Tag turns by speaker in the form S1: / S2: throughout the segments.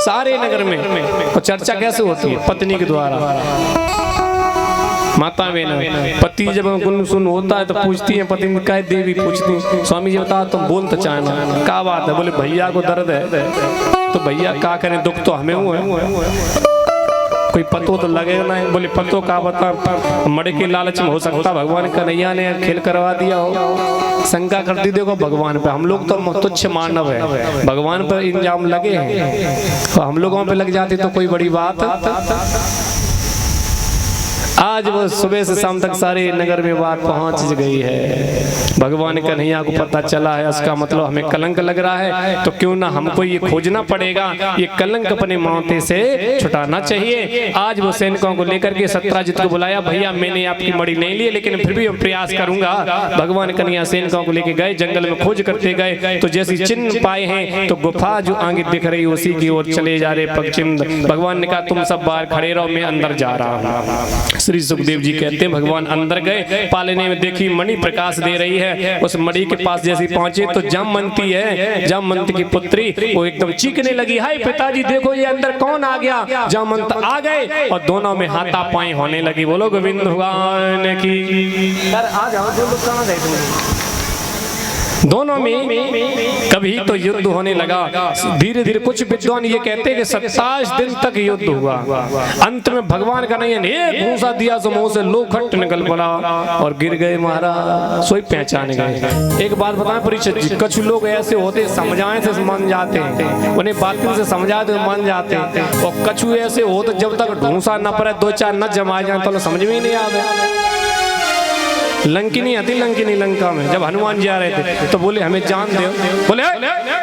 S1: सारे नगर में। और चर्चा कैसे होती है? पत्नी के द्वारा। माता बहन पति जब गुन सुन होता है तो पूछती है पति में, क्या देवी पूछती है, स्वामी जी बता तुम बोल तो चाहना क्या बात है? बोले भैया को दर्द है। तो भैया क्या करें, दुख तो हमें हुआ है, कोई पतो तो लगेगा ना। बोले पतो का बता, मड़े के लालच में हो सकता भगवान कन्हैया ने खेल करवा दिया हो। शंका करती देखो भगवान पे, हम लोग तो तुच्छ मानव है, भगवान पर इंजाम लगे हैं तो हम लोगों पे लग जाती तो कोई बड़ी बात। आज वो सुबह से शाम तक सारे नगर में बात पहुंच गई है। भगवान कन्हैया को पता चला है, उसका मतलब हमें कलंक लग रहा है, तो क्यों ना हमको ये खोजना पड़ेगा, ये कलंक अपने माथे से छुटाना चाहिए। आज वो सैनिकों को लेकर के सत्राजित को बुलाया, भैया मैंने आपकी मणि नहीं ली लेकिन फिर भी प्रयास करूंगा। भगवान कन्हैया सैनिकों को लेकर गए, जंगल में खोज करते गए तो जैसी चिन्ह पाए हैं तो गुफा जो आगे दिख रही उसी की ओर चले जा रहे पश्चिम। भगवान ने कहा तुम सब बाहर खड़े रहो, मैं अंदर जा रहा हूँ। श्री सुखदेव जी कहते हैं भगवान अंदर गए, पालने में देखी मणि प्रकाश दे रही है। उस मणि के पास जैसे पहुंचे तो जामवंती है, जामवंत की पुत्री, वो एकदम चीखने लगी, हाय पिताजी देखो ये अंदर कौन आ गया। जामवंत आ गए और दोनों में हाथापाई होने लगी। बोलो गोविंद भगवान की। आ जाओ, दोनों में कभी तो युद्ध होने लगा। धीरे धीरे कुछ विद्वान ये कहते हैं कि 27 दिन तक युद्ध हुआ। अंत में भगवान कन्हैया ने एक घूंसा दिया तो मुंह से लोखंड निकल पड़ा और गिर गए महाराज, सोई पहचान गए। एक बात बताएं परीक्षित जी, कुछ लोग ऐसे होते समझाएं से मान जाते हैं, उन्हें बातों से समझा दे मान जाते हैं, और कछु ऐसे होते जब तक घूंसा न पड़े दो चार न जमा जाए तो समझ में ही नहीं आते। लंकिनी आती, लंकिनी लंका में जब हनुमान जी आ रहे थे तो बोले हमें जान दो। बोले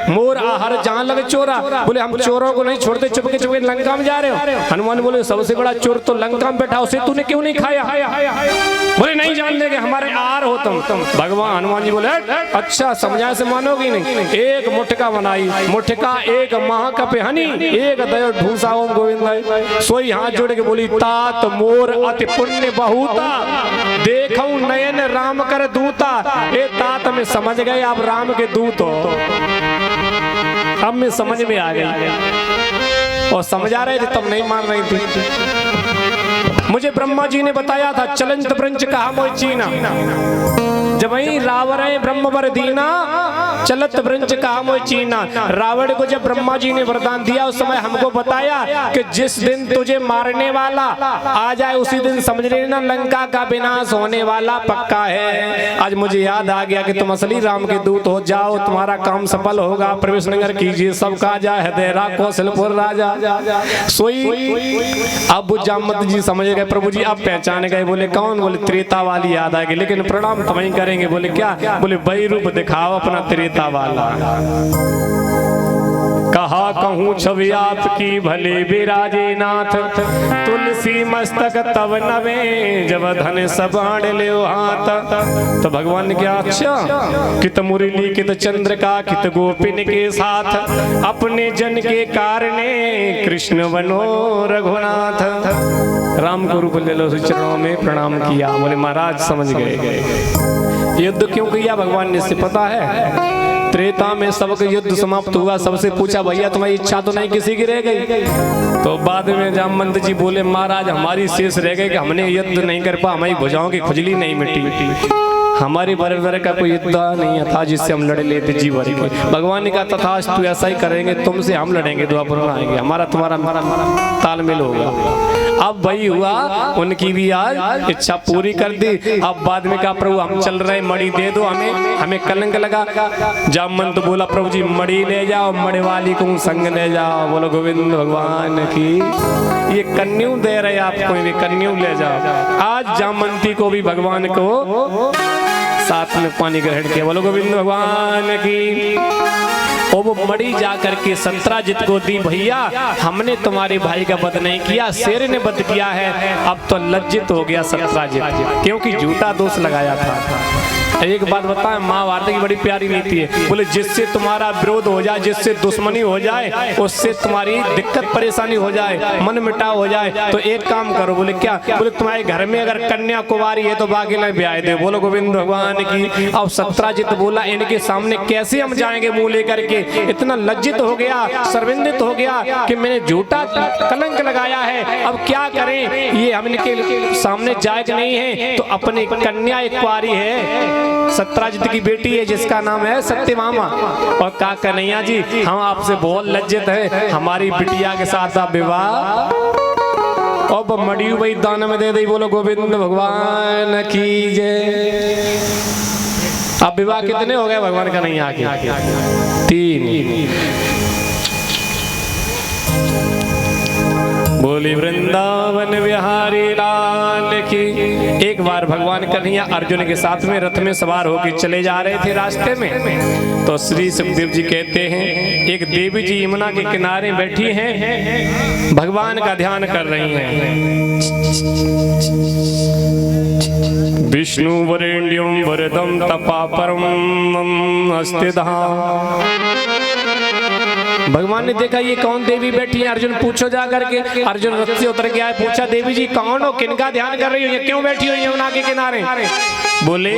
S1: मोर आहार जान लगे चोरा। बोले हम चोरों को नहीं छोड़ते, चुपके चुपके लंका में जा रहे हो। हनुमान बोले सबसे बड़ा चोर तो लंका में बैठा, उसे तूने क्यों नहीं खाया? बोले नहीं जान देंगे, हमारे आहार हो तुम। भगवान हनुमान जी बोले अच्छा समझाए से मानोगी नहीं। एक मुठका बनाई, मुठका एक माह का पेहनी, एक दयो ढूंसा ओम गोविंद। सोई हाथ जोड़ के बोली तात मोर अति पुण्य बहुता, देखूं नयन राम कर दूता। ए तात में समझ गए आप राम के दूत हो, अब में समझ में आ गई। और समझा रहे थे तब नहीं मान रही थी। मुझे ब्रह्मा जी ने बताया था चलंत ब्रंच कहा मोय चीना, जब वही रावण ब्रह्म वर दीना, चलत ब्रंच कहा मोय चीना। रावण को जब ब्रह्मा जी ने वरदान दिया उस समय हमको बताया कि जिस दिन तुझे मारने वाला आ जाए उसी दिन समझ लेना लंका का विनाश होने वाला पक्का है। आज मुझे याद आ गया कि तुम असली राम के दूत हो, जाओ तुम्हारा काम सफल होगा, प्रवेश नगर कीजिए, सब का जा हृदय कौशलपुर राजा। सोई अब जामवंत जी समझ गए, प्रभु जी आप पहचान गए। बोले कौन? बोले त्रेता वाली याद आ गई, लेकिन प्रणाम तुम्हें करेंगे। बोले क्या? बोले वही रूप दिखाओ अपना त्रेता वाला। कहा कहूँ छवि आपकी भले विराजे नाथ, तुलसी मस्तक तब नवे जब धन सबाण ले हाथ। तो भगवान ने क्या अच्छा कित मुरली कित चंद्र का कित गोपिन के साथ, अपने जन के कारणे कृष्ण बनो रघुनाथ। राम को रूप ले लो, चरणों में प्रणाम किया। बोले महाराज समझ गए युद्ध क्यों किया भगवान ने, से पता है। त्रेता में सबका युद्ध समाप्त हुआ, सबसे पूछा भैया तुम्हारी इच्छा तो नहीं किसी की रह गई? तो बाद में जामवंत जी बोले महाराज हमारी शेष रह गई कि हमने युद्ध नहीं कर पा, हमारी भुजाओं की खुजली नहीं मिटी, हमारे बराबर का कोई युद्ध नहीं था जिससे हम लड़ लेते जीवन के। भगवान ने कहा तथास्तु ऐसा ही करेंगे, तुमसे हम लड़ेंगे, द्वापर में आएंगे, हमारा तुम्हारा तालमेल होगा। अब वही हुआ, उनकी भी आज इच्छा पूरी कर दी। अब बाद में कहा प्रभु हम चल रहे, मणि दे दो हमें कलंक लगा। जामवंत बोला प्रभु जी मणि ले जाओ, मणि वाली को संग ले जाओ। बोलो गोविंद भगवान की। ये कन्यू दे रहे आपको, ये कन्यू ले जाओ। आज जामवंती को भी भगवान को साथ में पानी ग्रहण किया। बोलो गोविंद भगवान की। और वो मणि जाकर के सत्राजित को दी, भैया हमने तुम्हारे भाई का वध नहीं किया, शेर ने वध किया है। अब तो लज्जित हो गया सत्राजित, क्योंकि झूठा दोष लगाया था। एक बात बताएं, महाभारत की बड़ी प्यारी नीति है। बोले जिससे तुम्हारा विरोध हो जाए, जिससे दुश्मनी हो जाए, उससे तुम्हारी दिक्कत परेशानी हो जाए, मन मिटाव हो जाए, तो एक काम करो। बोले क्या? बोले तुम्हारे घर में अगर कन्या कुंवारी है तो बाकी ना ब्याह दे। बोलो गोविंद भगवान की। अब सत्राजित बोला इनके सामने कैसे हम जाएंगे मुंह लेकर के। इतना लज्जित हो गया, शर्मिंदित हो गया कि मैंने झूठा कलंक लगाया है, अब क्या करें, ये हम इनके सामने जायज नहीं है। तो अपनी कन्या एक कुंवारी है, सत्राजित की बेटी है जिसका नाम है सत्यभामा, और का कन्हैया जी हम आपसे बहुत लज्जित है, हमारी बिटिया के साथ आप विवाह और मड़ी वही दान में दे दी। बोलो गोविंद भगवान की जय। अब विवाह कितने हो गए भगवान कन्हैया के? 3। बोली वृंदावन बिहारी लाल की। एक बार भगवान कन्हैया अर्जुन के साथ में रथ में सवार होकर चले जा रहे थे रास्ते में, तो श्री सुखदेव जी कहते हैं एक देवी जी यमुना के किनारे बैठी हैं, भगवान का ध्यान कर रही हैं। विष्णु वरेण्यं वरदं तपापरम अस्तिधा। भगवान ने देखा ये कौन देवी बैठी है, अर्जुन पूछो जा करके। अर्जुन रथ से उतर गया, पूछा देवी जी कौन हो, किनका ध्यान कर रही हो, क्यों बैठी हो यमुना के किनारे? बोले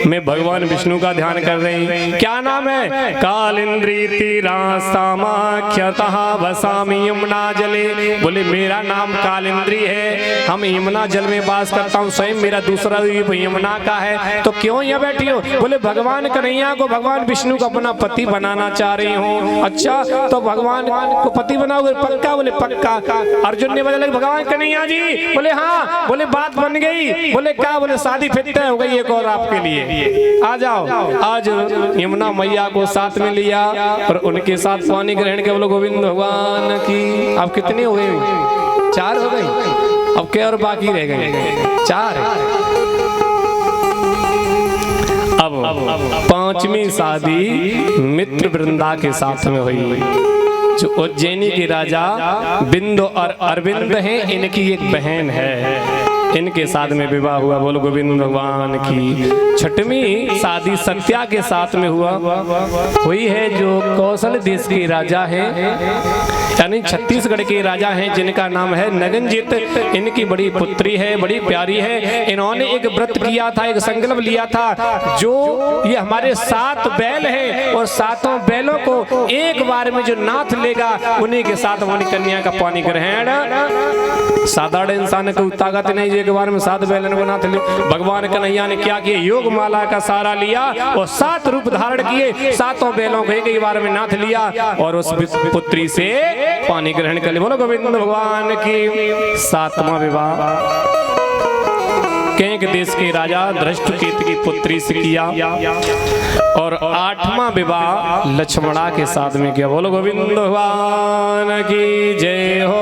S1: मैं भगवान विष्णु का ध्यान कर रही हूँ। क्या नाम है? कालिंद्री तीरास्तामाख्यतः वसामि यमुना जले। बोले मेरा नाम कालिंद्री है, हम यमुना जल में वास करता हूँ, स्वयं मेरा दूसरा रूप यमुना का है। तो क्यों यहाँ बैठी हो? बोले भगवान कन्हैया को भगवान विष्णु को अपना पति बनाना चाह रही हूँ। अच्छा तो भगवान को पति बनाओगे? पक्का? बोले पक्का। अर्जुन ने बोला भगवान कन्हैया जी? बोले हाँ। बोले बात बन गई? बोले क्या? बोले शादी फिर तय हो गई एक और आपके लिए, आ जाओ। आज यमुना मैया को साथ में लिया और उनके साथ पानी ग्रहण के। बोलो गोविंद भगवान की। अब कितनी हो गई? 4 हो गई। अब क्या और बाकी रह गए? 4। अब 5वीं शादी मित्र वृंदा के साथ में हुई, जो उज्जैनी के राजा बिंदु और अरविंद हैं, इनकी एक बहन है, इनके साथ में विवाह हुआ। बोलो गोविंद भगवान की। 6वीं शादी सत्या के साथ में हुई है, जो कौशल देश के राजा हैं, यानी छत्तीसगढ़ के राजा हैं, जिनका नाम है नगनजीत। इनकी बड़ी पुत्री है, बड़ी प्यारी है। इन्होंने एक व्रत किया था, एक संकल्प लिया था, जो ये हमारे 7 बैल हैं और 7 बैलों को एक बार में जो नाथ लेगा उन्हीं के साथ हमारी कन्या का पानी ग्रहण। साधारण इंसान को ताकत नहीं एक बार में 7 बैलन को नाथ ले। भगवान कन्हैया ने क्या किया? योग माला का सहारा लिया और 7 रूप धारण किए, 7 बैलों को एक बार में नाथ लिया और उस पुत्री से पानी ग्रहण कर लिया। बोलो गोविंद भगवान की। 7वां विवाह कैक देश के राजा धृष्टकेतु की पुत्री से किया और 8वां विवाह लक्ष्मणा के साथ में किया। बोलो गोविंद भगवान की जय हो।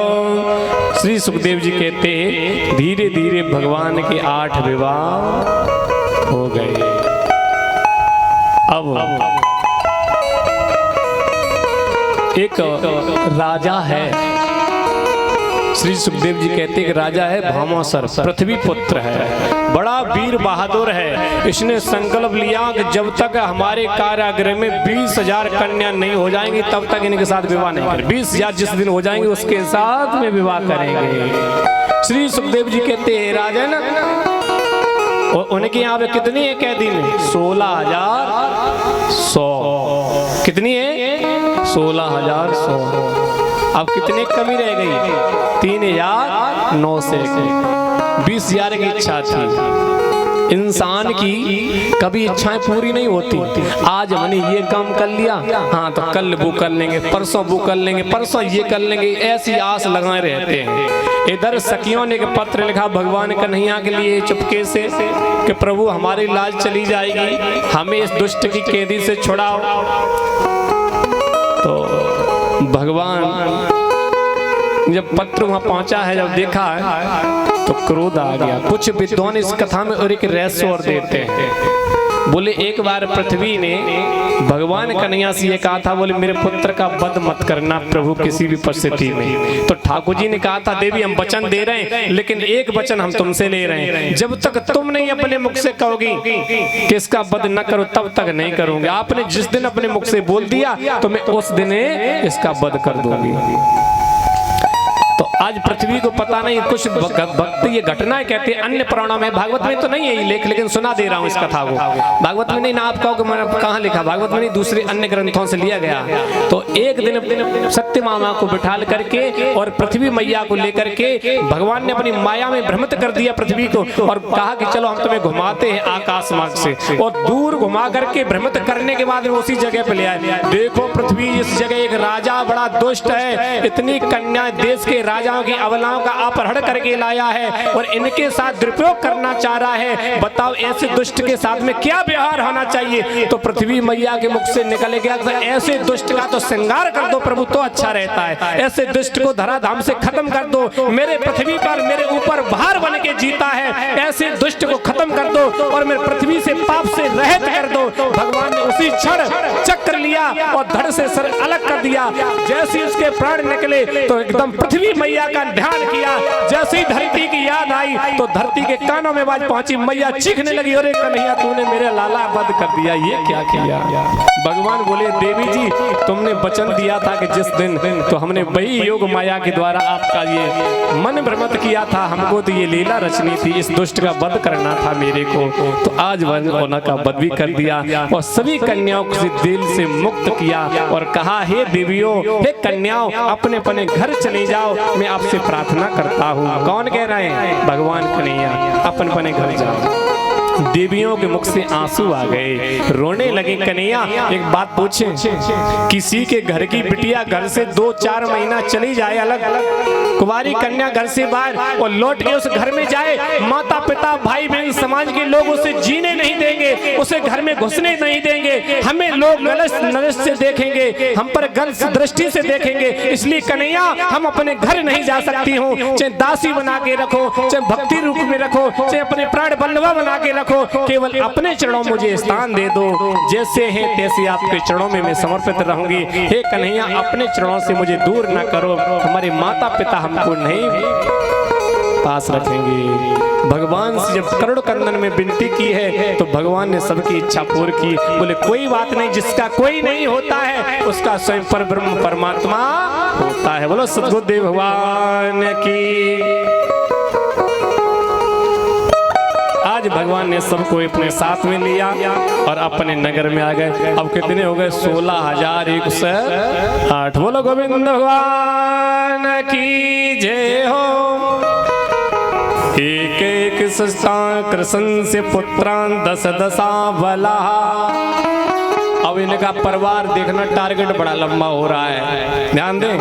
S1: श्री सुखदेव जी कहते हैं धीरे धीरे भगवान के 8 विवाह हो गए। अब एक राजा है, श्री सुखदेव जी कहते हैं राजा है भामासर, पृथ्वी पुत्र है, बड़ा वीर बहादुर है। इसने संकल्प लिया कि जब तक हमारे कारागृह में 20,000 कन्या नहीं हो जाएंगी तब तक इनके साथ विवाह नहीं करेंगे। 20,000 जिस दिन हो जाएंगे उसके साथ में विवाह करेंगे। श्री सुखदेव जी कहते हैं राजन, और उनके यहाँ पे कितनी है कैदी में? 16,100। कितनी है? 16,100। अब कितने कमी रह गई? 3,900। 20,000 की इच्छा थी। इंसान की कभी इच्छाएं पूरी नहीं होती। आज हमने ये काम कर लिया, हाँ तो कल वो कर लेंगे, परसों वो कर लेंगे, परसों ये कर लेंगे, ऐसी आस लगाए रहते हैं। इधर सखियों ने एक पत्र लिखा भगवान कन्हैया के लिए चुपके से कि प्रभु हमारी लाज चली जाएगी, हमें इस दुष्ट की कैदी से छुड़ाओ। तो भगवान जब पत्र वहां पहुंचा है, जब देखा है तो क्रोध आ गया। कुछ विद्वान इस कथा में और एक रहस्य और देते हैं। बोले एक बार पृथ्वी ने भगवान कन्हैया से ये कहा था, बोले मेरे पुत्र का वध मत करना प्रभु किसी भी परिस्थिति में। तो ठाकुर जी ने कहा था, देवी हम वचन दे रहे हैं, लेकिन एक वचन हम तुमसे ले रहे हैं, जब तक तुम नहीं अपने मुख से कहोगी कि इसका वध न करो तब तक नहीं करूंगी। आपने जिस दिन अपने मुख से बोल दिया तो मैं उस दिन इसका वध कर दूंगी। तो आज पृथ्वी को पता नहीं, कुछ भक्त ये घटनाएं कहते हैं अन्य पुराणों में, भागवत में तो नहीं है ये लेख, लेकिन सुना दे रहा हूं इस कथा को। भागवत में नहीं ना, आप कहोगे मैंने कहां लिखा, भागवत में नहीं, दूसरे अन्य ग्रंथों से लिया गया। तो एक दिन सत्य मामा को बिठाल करके और पृथ्वी मैया को लेकर के भगवान ने अपनी माया में भ्रमित कर दिया पृथ्वी को, और कहा कि चलो हम तुम्हें घुमाते हैं आकाश मार्ग से, और दूर घुमा करके भ्रमित करने के बाद उसी जगह पे ले आए। देखो पृथ्वी, इस जगह एक राजा बड़ा दुष्ट है, इतनी कन्या देश के राजाओं की अबलाओं का अपहरण करके लाया है और इनके साथ दुरुपयोग करना चाह रहा है। बताओ ऐसे दुष्ट के साथ में क्या व्यवहार होना चाहिए। तो पृथ्वी मैया के मुख से निकल गया, ऐसे दुष्ट का तो श्रृंगार कर दो प्रभु तो अच्छा रहता है, ऐसे दुष्ट को धराधाम से खत्म कर दो। मेरे पृथ्वी पर मेरे ऊपर भार बन के जीता है, ऐसे दुष्ट को खत्म कर दो और मेरे पृथ्वी से पाप से रहित कर दो। भगवान ने उसी क्षण चक्र लिया और धड़ से सर अलग कर दिया। जैसे उसके प्राण निकले तो एकदम पृथ्वी मैया का ध्यान किया, जैसे ही धरती की याद आई तो धरती के कानों में आवाज पहुंची, मैया चीखने लगी, अरे कन्हैया तूने मेरे लाला वध कर दिया, ये क्या किया। भगवान बोले देवी जी तुमने वचन दिया था कि जिस दिन, तो हमने वही योग माया के द्वारा आपका ये मन भ्रमित किया था, हमको तो ये लीला रचनी थी, इस दुष्ट का वध करना था मेरे को, तो आज वह का वध भी कर दिया और सभी कन्याओं को दिल से मुक्त किया और कहा हे देवियों, हे कन्याओं अपने अपने घर चले जाओ, मैं आपसे प्रार्थना करता हूँ। कौन कह रहे हैं? भगवान कन्हैया, अपने अपने घर जाओ। देवियों के मुख से आंसू आ गए, रोने लगे। कन्हैया एक बात पूछे, किसी के घर की बिटिया घर से 2-4 महीना चली जाए अलग, कुंवारी कन्या घर से बाहर और लौट के उस घर में जाए, माता पिता भाई बहन समाज के लोग उसे जीने नहीं देंगे, उसे घर में घुसने नहीं देंगे, हमें लोग गलत नजर से देखेंगे, हम पर गलत दृष्टि से देखेंगे, इसलिए कन्हैया हम अपने घर नहीं जा सकती हूँ, चाहे दासी बना के रखो, चाहे भक्ति रूप में रखो, चाहे अपने प्राण बल्लवा बना के रखो, केवल अपने चरणों मुझे स्थान दे दो, जैसे हैं तैसे आपके चरणों में मैं समर्पित रहूंगी। हे कन्हैया अपने चरणों से मुझे दूर ना करो, हमारे माता पिता हमको नहीं पास रखेंगे। भगवान से जब करुण कंदन में विनती की है तो भगवान ने सबकी इच्छा पूरी की। बोले कोई बात नहीं, जिसका कोई नहीं होता है उसका स्वयं पर ब्रह्म परमात्मा होता है। बोलो सद्गुरुदेव भगवान की। आज भगवान ने सबको अपने साथ में लिया और अपने नगर में आ गए। अब कितने हो गए? 16,108। बोलो गोविंद भगवान की जय हो। एक एक सस्ता कृष्ण से पुत्रान 10 बला। अब इनका परिवार देखना, टारगेट बड़ा लंबा हो रहा है, ध्यान दें।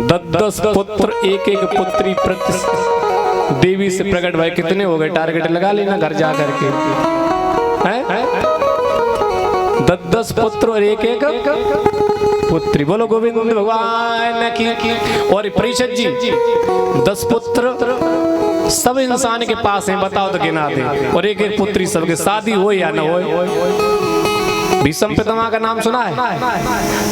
S1: 10 पुत्र, एक एक पुत्री प्रति देवी से प्रकट भाई। कितने हो गए? टारगेट लगा लेना घर जा करके। 10 पुत्र और एक एक पुत्री। बोलो गोविंद भगवान की। और परीक्षित जी 10 पुत्र सब इंसान के पास हैं, बताओ तो गिना दे, और एक एक पुत्री सबके, शादी हो या ना हो। भीष्म पितामह का नाम सुना है?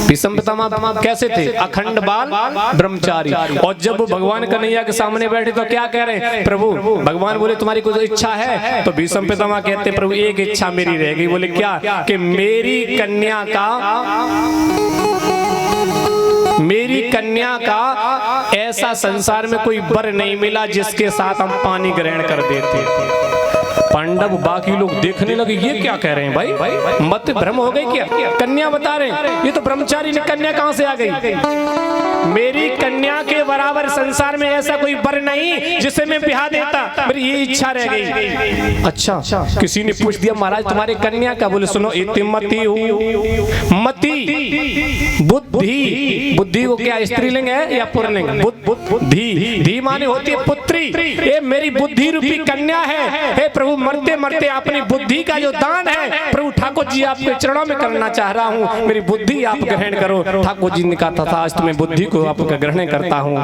S1: भीष्म पितामह कैसे थे? अखंड बाल ब्रह्मचारी। और जब वो भगवान कन्हैया के सामने बैठे तो क्या कह रहे हैं? प्रभु, भगवान बोले तुम्हारी कोई इच्छा है? तो भीष्म पितामह कहते प्रभु एक इच्छा मेरी रह गई। बोले क्या? कि मेरी कन्या का ऐसा संसार में कोई वर नहीं मिला जिसके साथ हम पानी ग्रहण कर देते। पांडव बाकी लोग देखने लगे, ये क्या कह रहे हैं भाई, मत भ्रम हो गई क्या? कन्या बता रहे हैं, ये तो ब्रह्मचारी ने कन्या कहां से आ गई? मेरी कन्या के बराबर संसार में ऐसा कोई वर नहीं जिसे मैं ब्याह देता, मेरी ये इच्छा रह गई। अच्छा, किसी ने पूछ दिया महाराज तुम्हारी कन्या का? बोले सुनो, इतिमती हूँ। मति बुद्धि, बुद्धि को क्या स्त्रीलिंग है या पुल्लिंग? बुद्धि, धी माने होती है पुत्री। ये मेरी बुद्धि रूपी कन्या है। हे प्रभु मरते मरते अपनी बुद्धि का जो दान है प्रभु ठाकुर जी आपके चरणों में करना चाह रहा हूँ, मेरी बुद्धि आप ग्रहण करो। ठाकुर जी ने कहा था आज तुम्हें बुद्धि को आपका ग्रहण करता हूँ।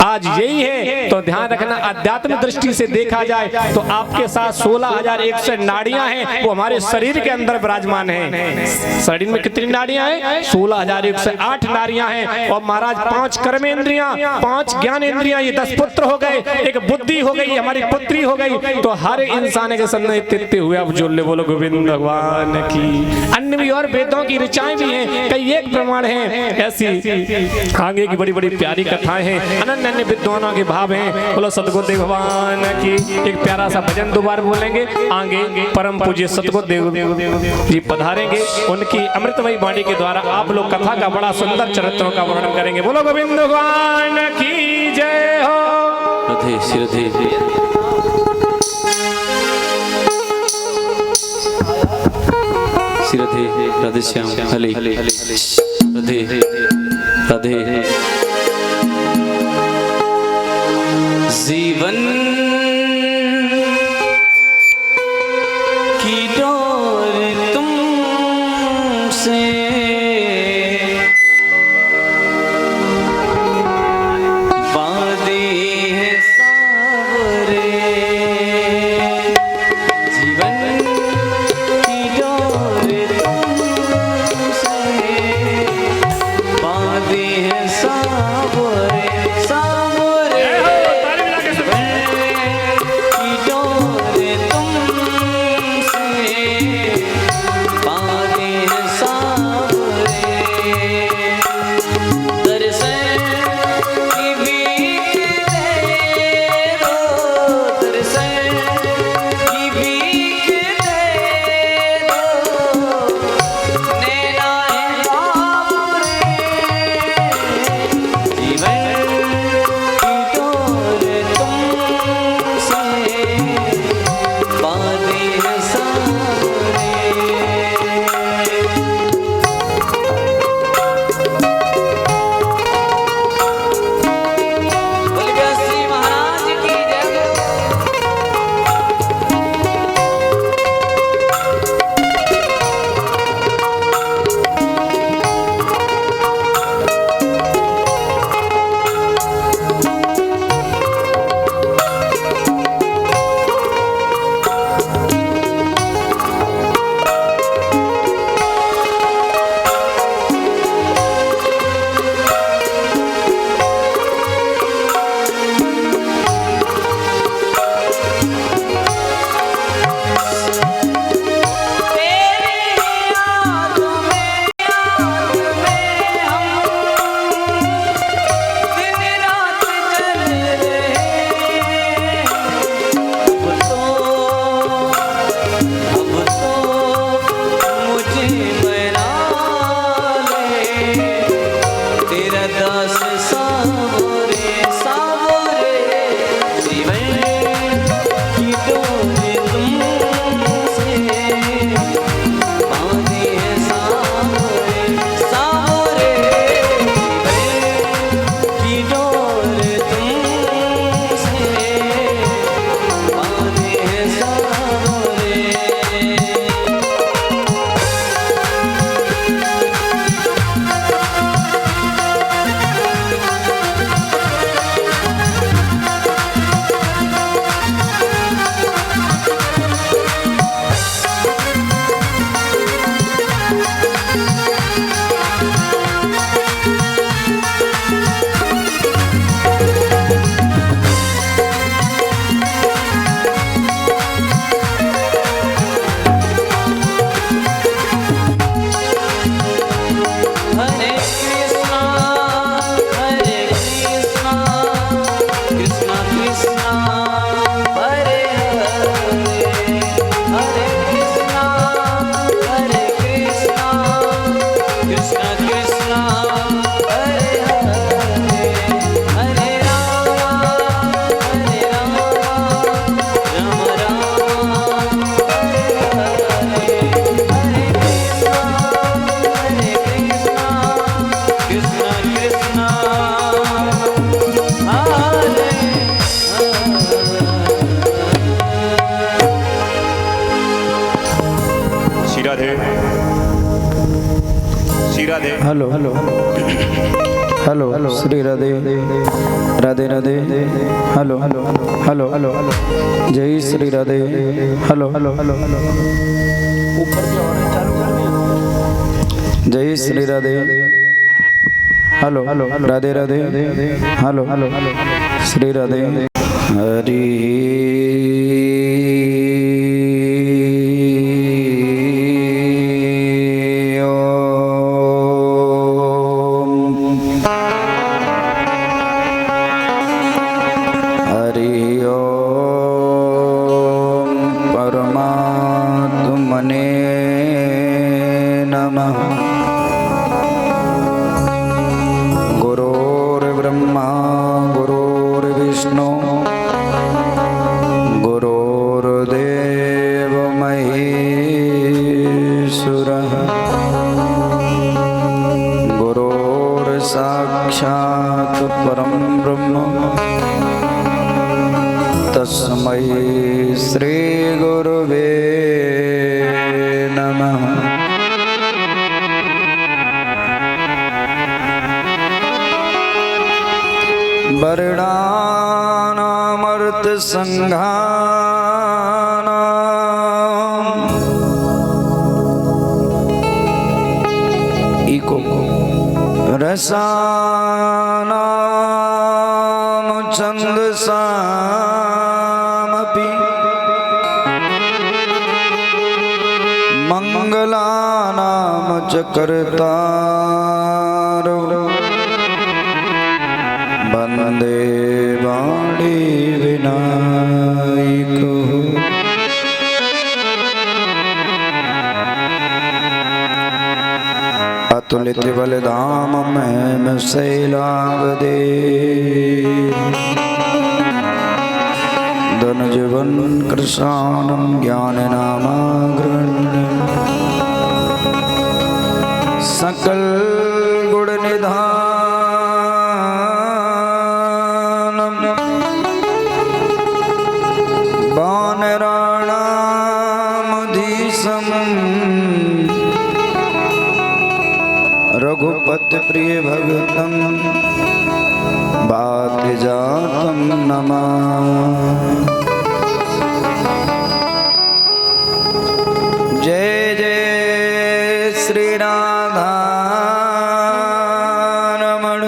S1: आज यही है, तो ध्यान रखना आध्यात्म दृष्टि से देखा जाए तो आपके साथ 16,100 नाड़ियां हैं, वो हमारे शरीर के अंदर विराजमान हैं। शरीर में कितनी नाड़ियां हैं? 16,108 नाड़ियां हैं। और महाराज 5 कर्मेंद्रियां, 5 ज्ञानेंद्रियां, ये 10 पुत्र हो गए, एक बुद्धि हो गई, हमारी पुत्री हो गई। तो हर इंसान के सामने तित्ते हुए अब जोले बोलो गोविंद भगवान की। अन्य भी और वेदों की ऋचाएं भी हैं, कई एक प्रमाण हैं। ऐसी आगे की बड़ी बड़ी प्यारी कथाएं हैं, अनन्य अन्य विद्वानों के भाव हैं। बोलो सतगुरुदेव भगवान की। एक प्यारा सा भजन दोबारा बोलेंगे, आगे परम पूज्य सतगुरुदेव जी पधारेंगे, उनकी अमृतमयी वाणी के द्वारा आप लोग कथा का बड़ा सुंदर चरित्रों का वर्णन करेंगे। बोलो गोविंद भगवान की जय हो।
S2: राधे श्री राधे राधे श्याम हले राधे राधे। जीवन की डोर तुमसे बांधे है सावरे। जीवन की डोर तुमसे बांधे है सावरे सावरे। की डोर तुमसे बांधे है सावरे। दर्शन की भीख दे दो, दर्शन की भीख दे दो। नैना है बाबरे। जीवन की डोर तुमसे बांधे है सावरे। बोलिए श्री महाराज की जय।
S3: Hello hello hello Shri Radhe Radhe Radhe hello hello hello hello जय Shri Radhe hello hello hello जय Shri Radhe hello hello Radhe Radhe hello hello Shri Radhe Hari गुरुर्ब्रह्मा गुरुर्विष्णु गुरुर्देव महेश्वरः गुरुर्साक्षात् परं ब्रह्म तस्मै श्री गुरुवे नमः। वर्णानामर्थ संघानाम इको रसानाम छन्दसामपि मंगलानाम च कर्तारो वन्दे वाणी विनायको। अतुलित बलधाम में शैलावदे धनुजवन कृशानं ज्ञाननामाग्रण्यं सकल गुण निधान वानराणामधीशं रघुपति प्रिय भगतं वातजातं नमामि। जय जय श्री राधा रमण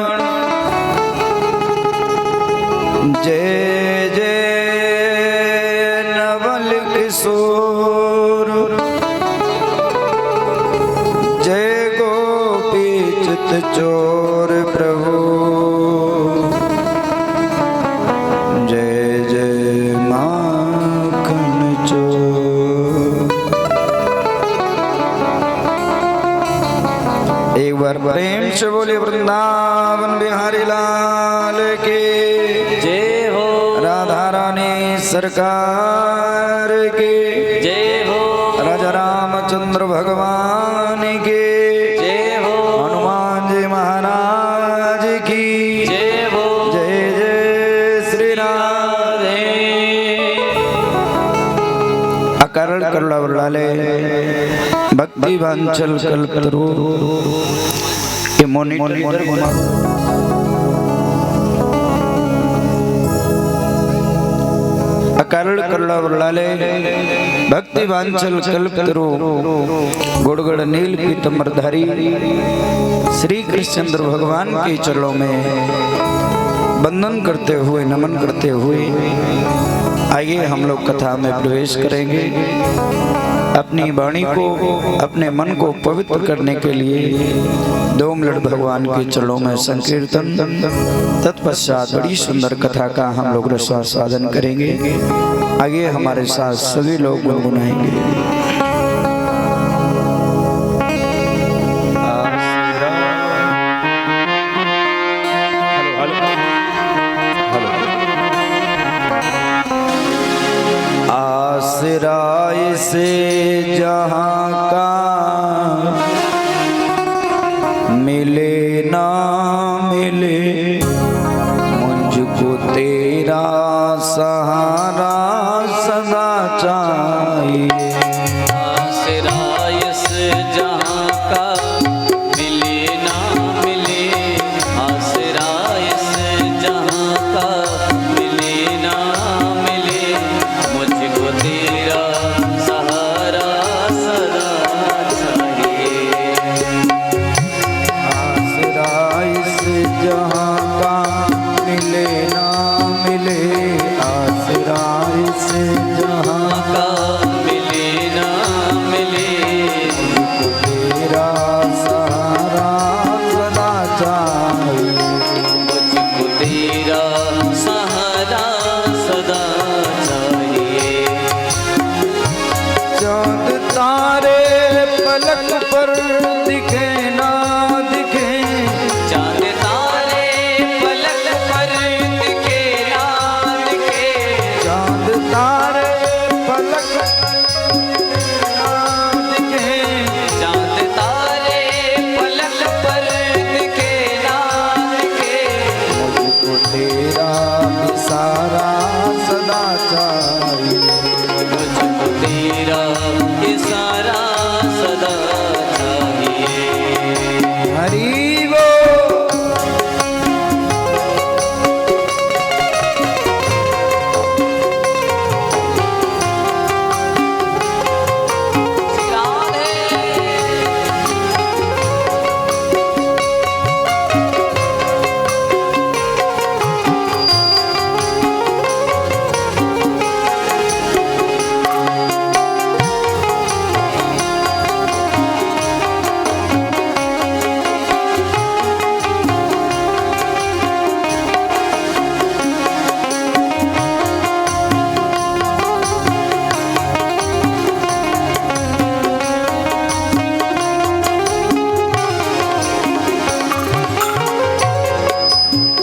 S3: जय जय नवल किशोर जय गोपी चित चोर प्रभु जय जय माखन चोर। एक बार प्रेम से बोले वृंदावन बिहारी लाल के
S2: जय हो
S3: राधा रानी सरकार के
S2: जय हो
S3: राजा रामचंद्र भगवान के
S2: जय हो
S3: हनुमान जी महाराज की
S2: जय हो
S3: जय जय श्री राधे। अकरण करुणा वरलाले भक्ति वांछल कल्पतरु ये मॉनिटर अकारण करुणा वरलाले भक्ति वांछल कल्पतरु गुड़गड़ नील पीतम्बरधारी श्री कृष्णचंद्र भगवान के चरणों में वंदन करते हुए नमन करते हुए आइए हम लोग कथा में प्रवेश करेंगे। अपनी वाणी को अपने मन को पवित्र करने के लिए 2 मिनट भगवान के चरणों में संकीर्तन तत्पश्चात बड़ी सुंदर कथा का हम लोग रसास्वादन करेंगे। आइए हमारे साथ सभी लोग गुनगुनाएंगे। आसराय से जहाँ का मिले ना मिले मुझको तेरा सहारा सदा चाहिए।
S2: आसराय से जहाँ का मिले ना
S3: जहाँ का मिले ना मिले आसरा इस जहाँ
S2: का मिले ना मिले
S3: तेरा सहारा सदा चाहिए
S2: मुझको तेरा सहारा सदा चाहिए।
S3: चांद तारे पलक पर दिखे ना दिखे
S2: चांद तारे पलक पर दिखे ना दिखे
S3: चांद तारे पलक ना दिखे
S2: चांद तारे पलक पर दिखे ना दिखे
S3: मुझको तेरा इशारा सदा चाहिए
S2: मुझको तेरा इशारा सदा चाहिए।
S3: हरि वो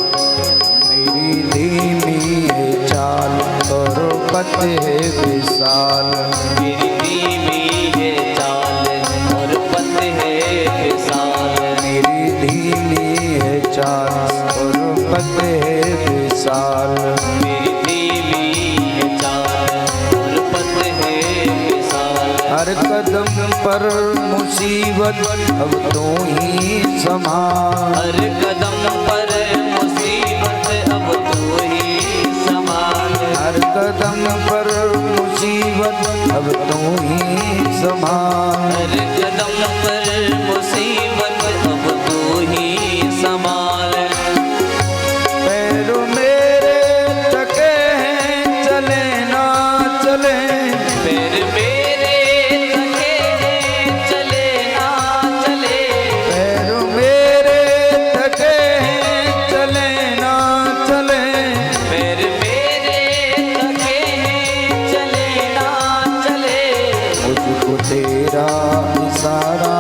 S3: मेरी धीमी है चाल और पत है विशाल
S2: मेरी धीमी है चाल और पत है विशाल
S3: मेरी धीमी है चाल और पत है विशाल
S2: मेरी धीमी है चाल और पत है विशाल
S3: हर कदम पर मुसीबत अब तो ही संभाल
S2: हर कदम पर मुसीबत अब तू ही संभाल
S3: हर कदम पर मुसीबत अब तो ही संभाल
S2: हर कदम पर मुसीबत अब तू ही संभाल
S3: पैरों मेरे थके हैं चले ना चले
S2: फिर मेरे थके हैं चले ना चले
S3: पैरों मेरे थके हैं चले ना चले
S2: फिर मेरे थके हैं चले ना चले
S3: मुझको तेरा इशारा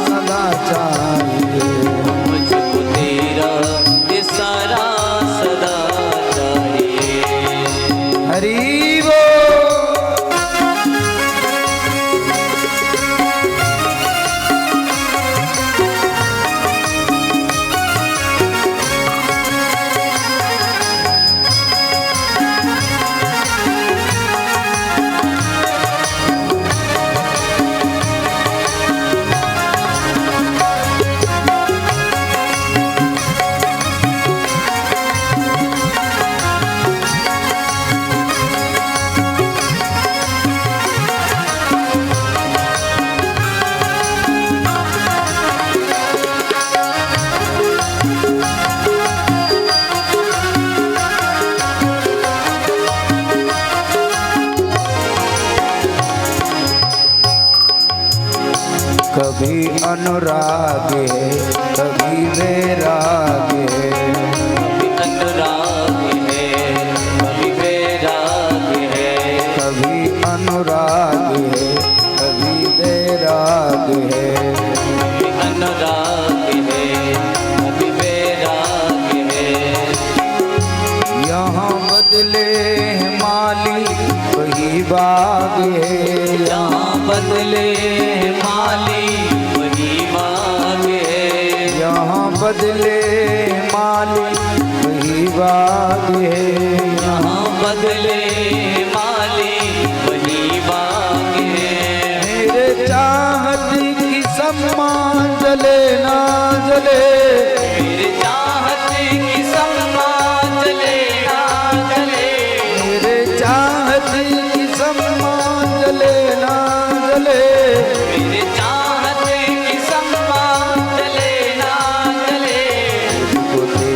S3: सदा चाहिए
S2: मुझको तेरा इशारा सदा चाहिए।
S3: हरि वो कभी अनुराग है कभी वैराग है
S2: कभी अनुराग है कभी वैराग है
S3: कभी अनुराग है कभी वैराग है
S2: कभी अनुराग है कभी वैराग है
S3: यहाँ बदले हैं माली वही बाग है
S2: यहाँ बदले माली वही बाग है
S3: यहाँ बदले माली वही बाग है
S2: यहाँ बदले माली वही बाग है
S3: मेरे चाहत की सम्मान जले ना जले
S2: मेरे चाहत की सम्मान जले ना जले
S3: मेरे चाहत की सम्मान जले ना जले
S2: मेरे चाहत की सम्मान जले ना जले
S3: मुझको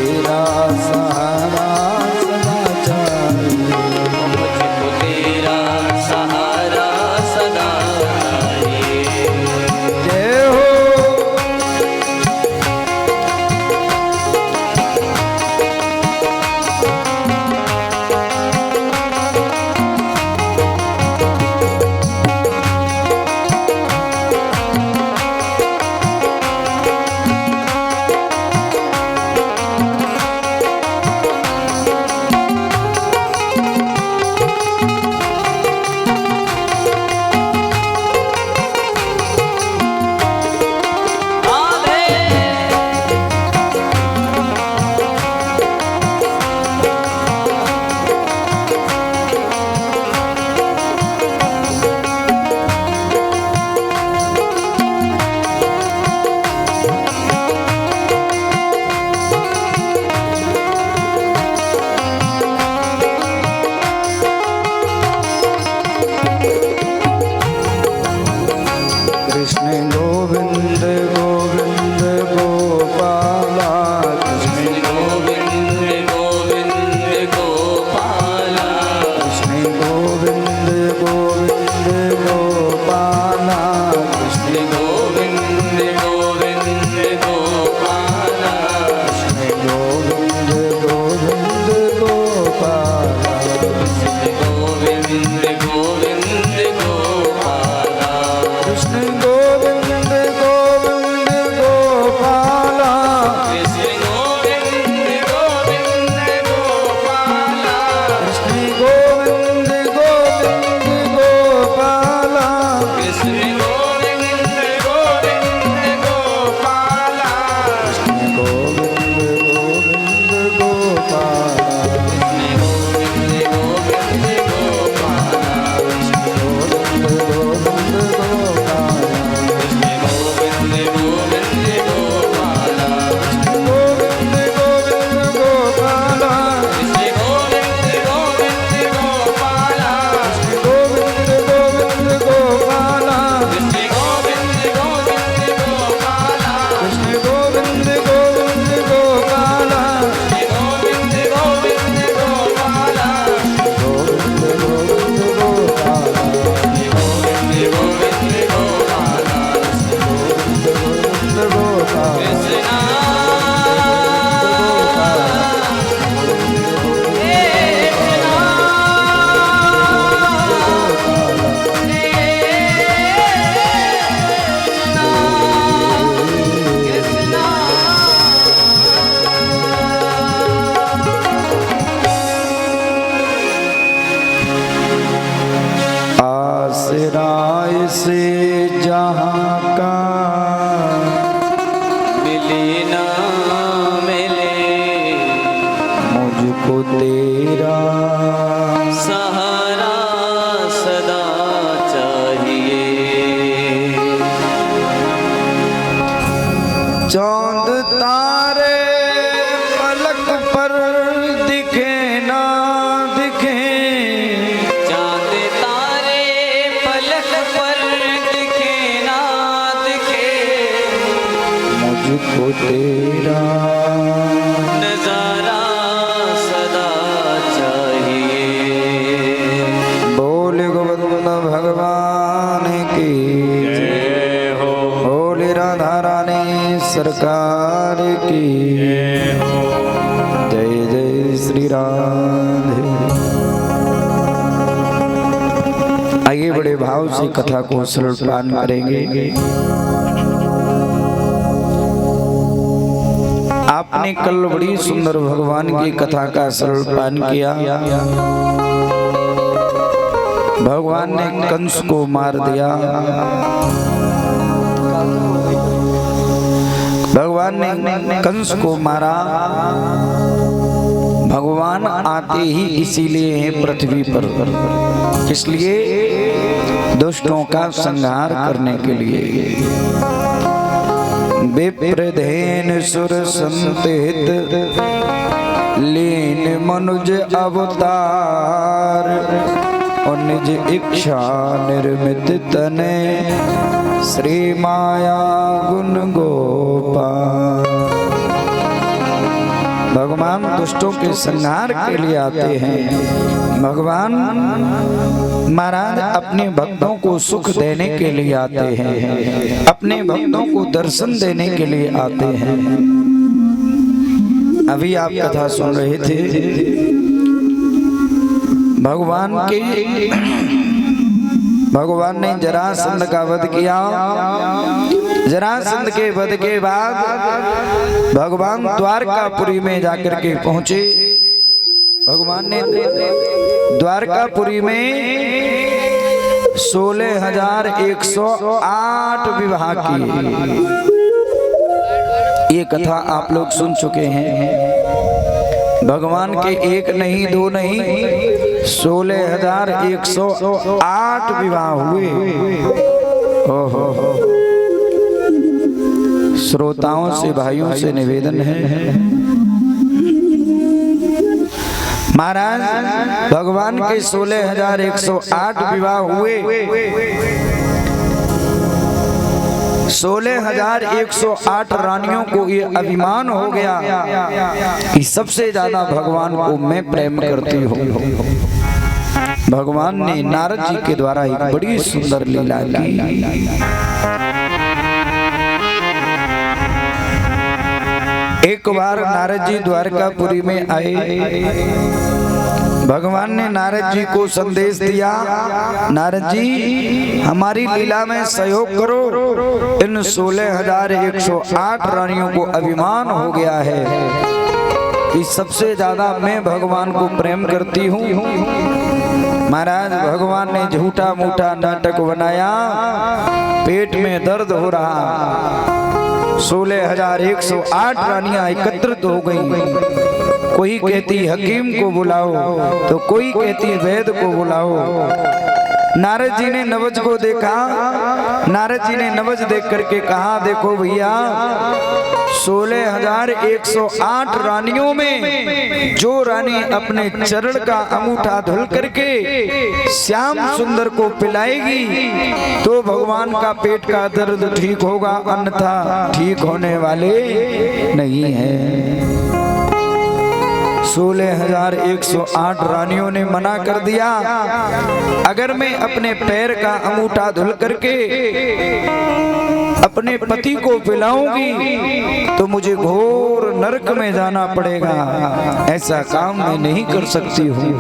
S3: मुझको तेरा
S2: सहारा सदा चाहिए।
S3: चांद तारे पलक पर दिखे ना दिखे,
S2: चांद तारे पलक पर दिखे ना दिखे,
S3: मुझको तेरा
S2: नजारा सदा चाहिए।
S3: बोल गोविंद भगवान की
S1: जय हो,
S3: बोल राधा रानी सरकार की जय जय श्री राधे। आइए बड़े भाव से कथा को सरल पान करेंगे। आपने कल बड़ी सुंदर भगवान की कथा का सरल पान किया। भगवान ने कंस को मार दिया। भगवान ने कंस को मारा। भगवान आते ही इसीलिए हैं पृथ्वी पर, इसलिए दुष्टों का संहार करने के लिए। विप्रधेन सुर संत लीन मनुज अवतार, और निज इच्छा निर्मित तने श्री माया गुण गोपाल। भगवान दुष्टों के संहार के लिए आते हैं। भगवान महाराज अपने भक्तों को सुख देने के लिए आते हैं, अपने भक्तों को दर्शन देने के लिए आते हैं। अभी आप कथा सुन रहे थे भगवान ने जरासंध का वध किया। जरासंध के वध के बाद भगवान द्वारकापुरी में जाकर के पहुंचे। भगवान ने द्वारकापुरी में 16,108 विवाह किए। ये कथा आप लोग सुन चुके हैं। भगवान के एक नहीं दो नहीं 16,108 विवाह हुए। ओहो, श्रोताओं से भाइयों से निवेदन है, महाराज भगवान के 16,108 विवाह हुए। 16,108 रानियों को ये अभिमान हो गया कि सबसे ज्यादा भगवान को मैं प्रेम करती हूँ। भगवान ने नारद जी के द्वारा एक बड़ी सुंदर लीला की। एक बार नारद जी द्वारकापुरी में आए। भगवान ने नारद जी को संदेश दिया, नारद जी हमारी लीला में सहयोग करो। इन 16,108 रानियों को अभिमान हो गया है कि सबसे ज्यादा मैं भगवान को प्रेम करती हूँ। महाराज भगवान ने झूठा मूठा नाटक बनाया। पेट में दर्द हो रहा। 16,108 रानियां एकत्रित हो गईं। कोई कहती हकीम को बुलाओ तो कोई कहती वैद को बुलाओ। नारद जी ने नवज को देखा। नारद जी ने नवज देख करके कहा, देखो भैया 16,108 रानियों में जो रानी अपने चरण का अंगूठा धुल करके श्याम सुंदर को पिलाएगी तो भगवान का पेट का दर्द ठीक होगा, अन्यथा ठीक होने वाले नहीं है। 16,108 रानियों ने मना कर दिया, अगर मैं अपने पैर का अंगूठा धुल करके अपने पति को पिलाऊंगी तो मुझे घोर नरक में जाना पड़ेगा, ऐसा काम मैं नहीं कर सकती हूँ।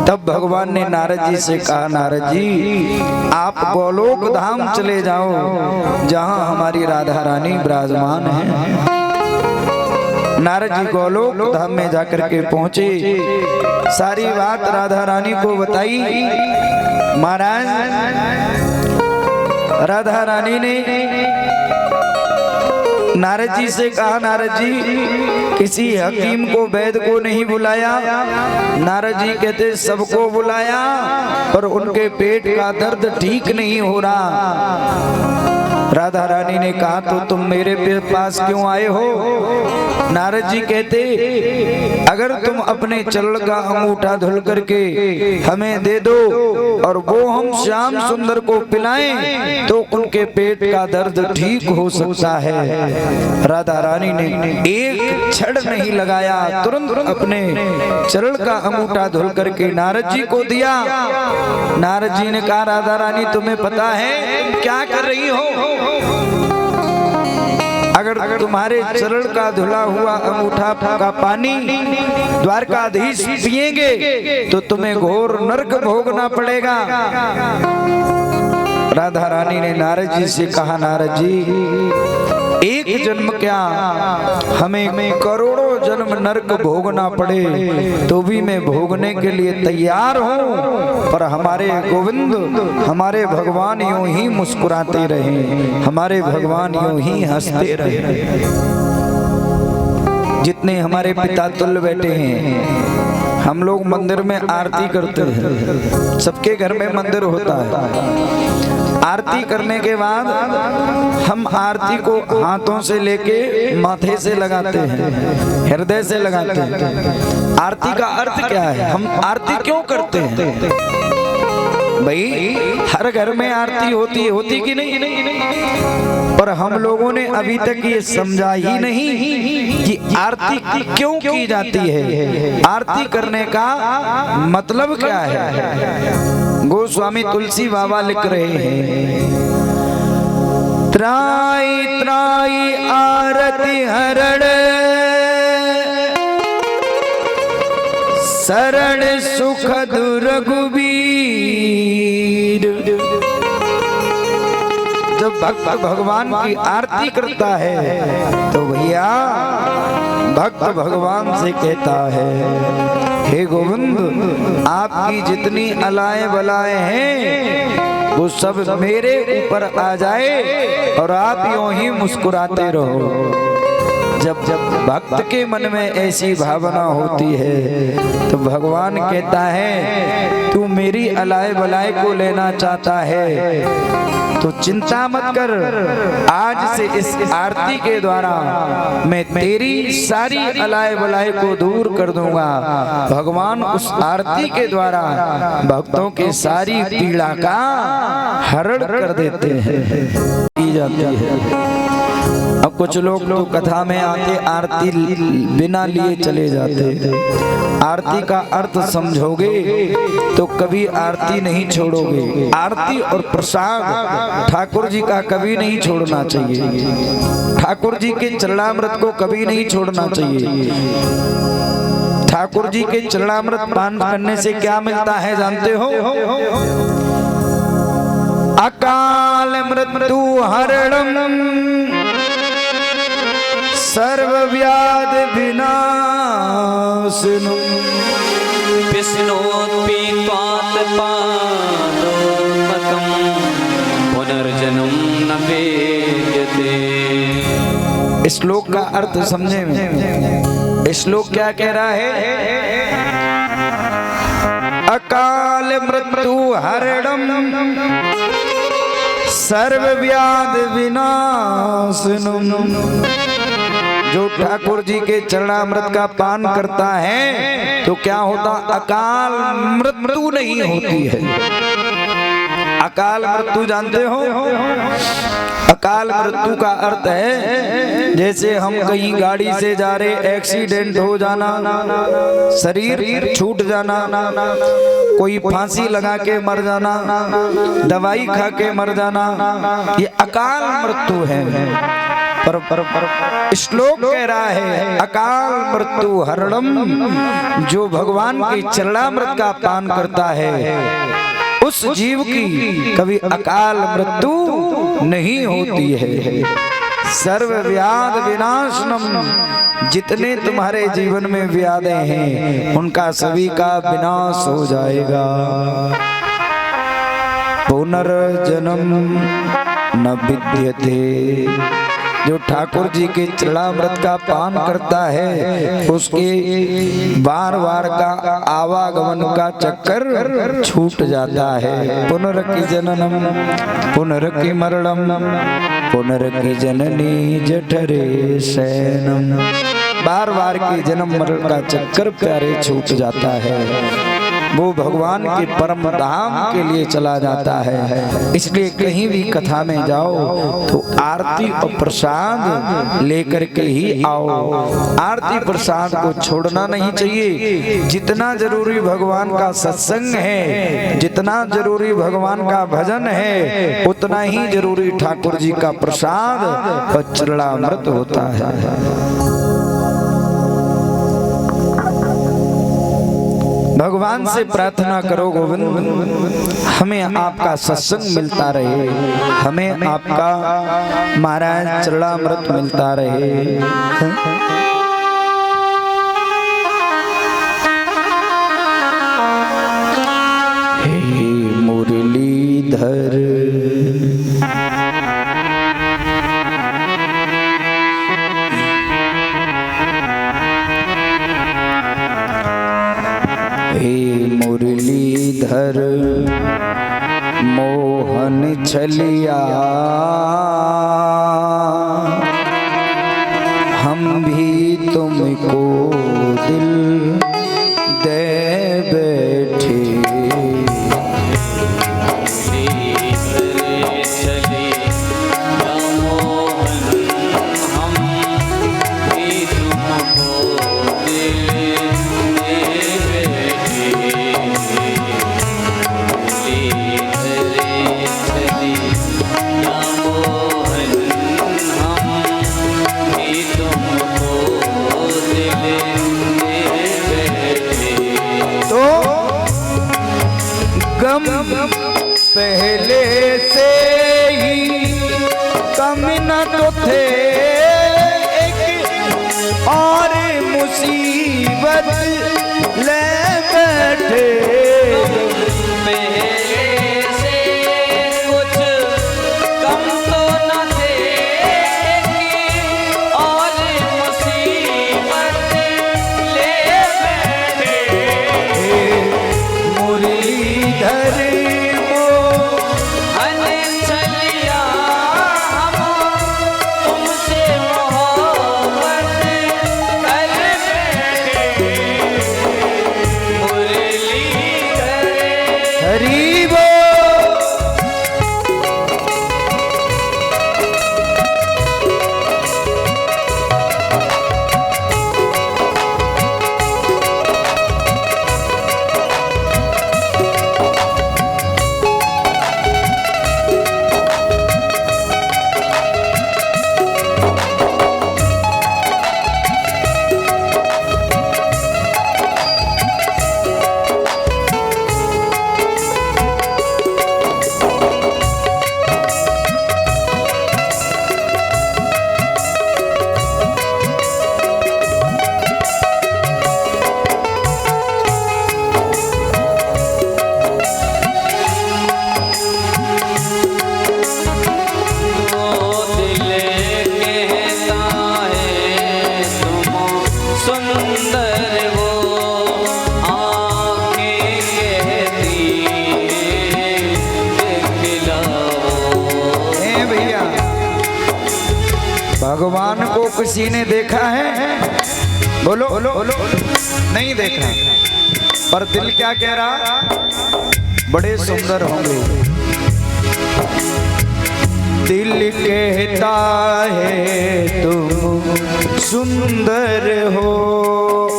S3: तब भगवान ने नारद जी से कहा, नारद जी आप गोलोक धाम चले जाओ जहाँ हमारी राधा रानी विराजमान है। नारद जी गोलोक धाम में जाकर के पहुंचे। सारी बात राधा रानी को बताई। महाराज राधा रानी ने नारद जी से कहा, नारद जी किसी हकीम को, वैद को नहीं बुलाया? नारद जी कहते सबको बुलाया, पर उनके पेट का दर्द ठीक नहीं हो रहा। राधा रानी ने कहा तो तुम मेरे पास क्यों आए हो? नारद जी कहते अगर तुम अपने चरण का अंगूठा धुल करके हमें दे दो और वो हम श्याम सुंदर को पिलाएं तो उनके पेट का दर्द ठीक हो सकता है। राधा रानी ने एक क्षण नहीं लगाया, तुरंत अपने चरण का अंगूठा धुल करके नारद जी को दिया। नारद जी ने कहा, राधा रानी तुम्हें पता है तुम क्या कर रही हो? अगर तुम्हारे चरण का धुला हुआ अंगूठा का पानी द्वारकाधीश पिएंगे तो तुम्हें घोर नरक भोगना पड़ेगा। राधा रानी ने नारद जी से कहा, नारद जी एक जन्म क्या, हमें करोड़ों जन्म नरक भोगना पड़े तो भी मैं भोगने के लिए तैयार हूँ। पर हमारे गोविंद, हमारे भगवान यूं ही मुस्कुराते रहे, हमारे भगवान यूं ही हंसते रहे। जितने हमारे पिता तुल्य बैठे हैं, हम लोग मंदिर में आरती करते हैं, सबके घर में मंदिर होता है। आरती करने के बाद हम आरती को हाथों से लेके माथे से लगाते हैं, हृदय से लगाते हैं। आरती का अर्थ क्या है? हम आरती क्यों करते हैं? भाई हर घर में आरती होती कि नहीं? पर हम लोगों ने अभी तक ये समझा ही नहीं कि आरती क्यों की जाती है, आरती करने का मतलब क्या है। गोस्वामी तुलसी बाबा लिख रहे हैं, त्राई त्राई आरती हरण शरण सुख रघुबीर। जब भक्त भगवान की आरती करता है तो भैया भक्त भगवान से कहता है, हे गोविंद आपकी जितनी अलाएं बलाएं हैं वो सब मेरे ऊपर आ जाए और आप यूं ही मुस्कुराते रहो। जब भक्त के मन में ऐसी भावना होती है तो भगवान कहता है तू मेरी अलाए बलाए को लेना चाहता है तो चिंता मत कर, आज से इस आरती के द्वारा मैं तेरी सारी अलाए बलाए को दूर कर दूंगा। भगवान उस आरती के द्वारा भक्तों के सारी पीड़ा का हरण कर देते हैं, की जाती है। अब कुछ लोग तो कथा में आके आरती बिना लिए चले जाते। आरती का अर्थ समझोगे तो कभी आरती नहीं छोड़ोगे। आरती और प्रसाद ठाकुर जी का कभी नहीं छोड़ना चाहिए। ठाकुर जी के चरणामृत को कभी नहीं छोड़ना चाहिए। ठाकुर जी के चरणामृत पान करने से क्या मिलता है जानते हो? अकाल मृत्यु हरणम सर्व व्याध विनाशनम
S2: विष्णोत्पीत्वात् पादोन्मत्तं पुनर्जन्म न वेद्यते।
S3: श्लोक का अर्थ समझे में, श्लोक क्या कह रहा है? अकाल मृत्यु हरणम सर्व व्याध विनाशनम। जो ठाकुर जी के चरणामृत का पान करता है तो क्या होता? अकाल मृत्यु नहीं होती है। अकाल मृत्यु जानते हो? अकाल मृत्यु का अर्थ है जैसे हम कहीं गाड़ी से जा रहे, एक्सीडेंट हो जाना, शरीर छूट जाना, कोई फांसी लगा के मर जाना, दवाई खा के मर जाना, ये अकाल मृत्यु है। पर श्लोक कह रहा है अकाल मृत्यु हरणम। जो भगवान के चरणामृत का पान करता है उस जीव की कभी अकाल मृत्यु नहीं होती है। सर्व व्याध विनाशनम। जितने तुम्हारे जीवन में व्याधें हैं उनका सभी का विनाश हो जाएगा। पुनर्जन्म न विद्यते जो ठाकुर जी के चरणामृत का पान करता है उसके बार बार का आवागमन का चक्कर छूट जाता है। पुनरकि जननम पुनरकि मरणम पुनरकि जननी जठरे शयनम। बार बार के जन्म मरण का चक्कर प्यारे छूट जाता है। वो भगवान के परम धाम के लिए चला जाता है। इसलिए कहीं भी कथा में जाओ तो आरती और प्रसाद लेकर के ही आओ। आरती प्रसाद को छोड़ना नहीं चाहिए। जितना जरूरी भगवान का सत्संग है, जितना जरूरी भगवान का भजन है, उतना ही जरूरी ठाकुर जी का प्रसाद और चरणामृत होता है। भगवान से प्रार्थना करो गोविंद हमें आपका सत्संग मिलता रहे, हमें आपका महाराज चरणामृत मिलता रहे। हे मुरलीधर मुरलीधर मोहन छलिया हम भी तुमको दिल दे बैठे। पहले से ही कम न तो थे एक और मुसीबत ले बैठे।
S2: पहले से कुछ कम तो न थे और मुसीबत ले बैठे।
S3: मुरलीधर भगवान को किसी ने देखा है? बोलो, बोलो। नहीं देखा, पर दिल क्या कह रहा? बड़े सुंदर होंगे। दिल कहता है तुम सुंदर हो,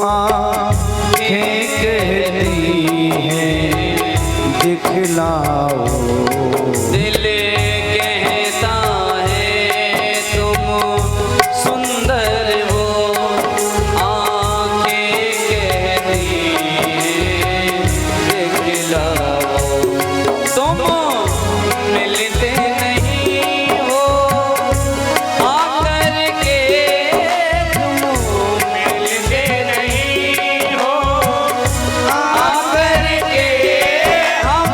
S3: आँखें कहती हैं दिखलाओ।
S2: दिल कहता है तुम सुंदर हो, आँखें कहती हैं दिखलाओ। तुम मिलते नहीं हो आकर के, तुम मिलते नहीं हो आकर के, हम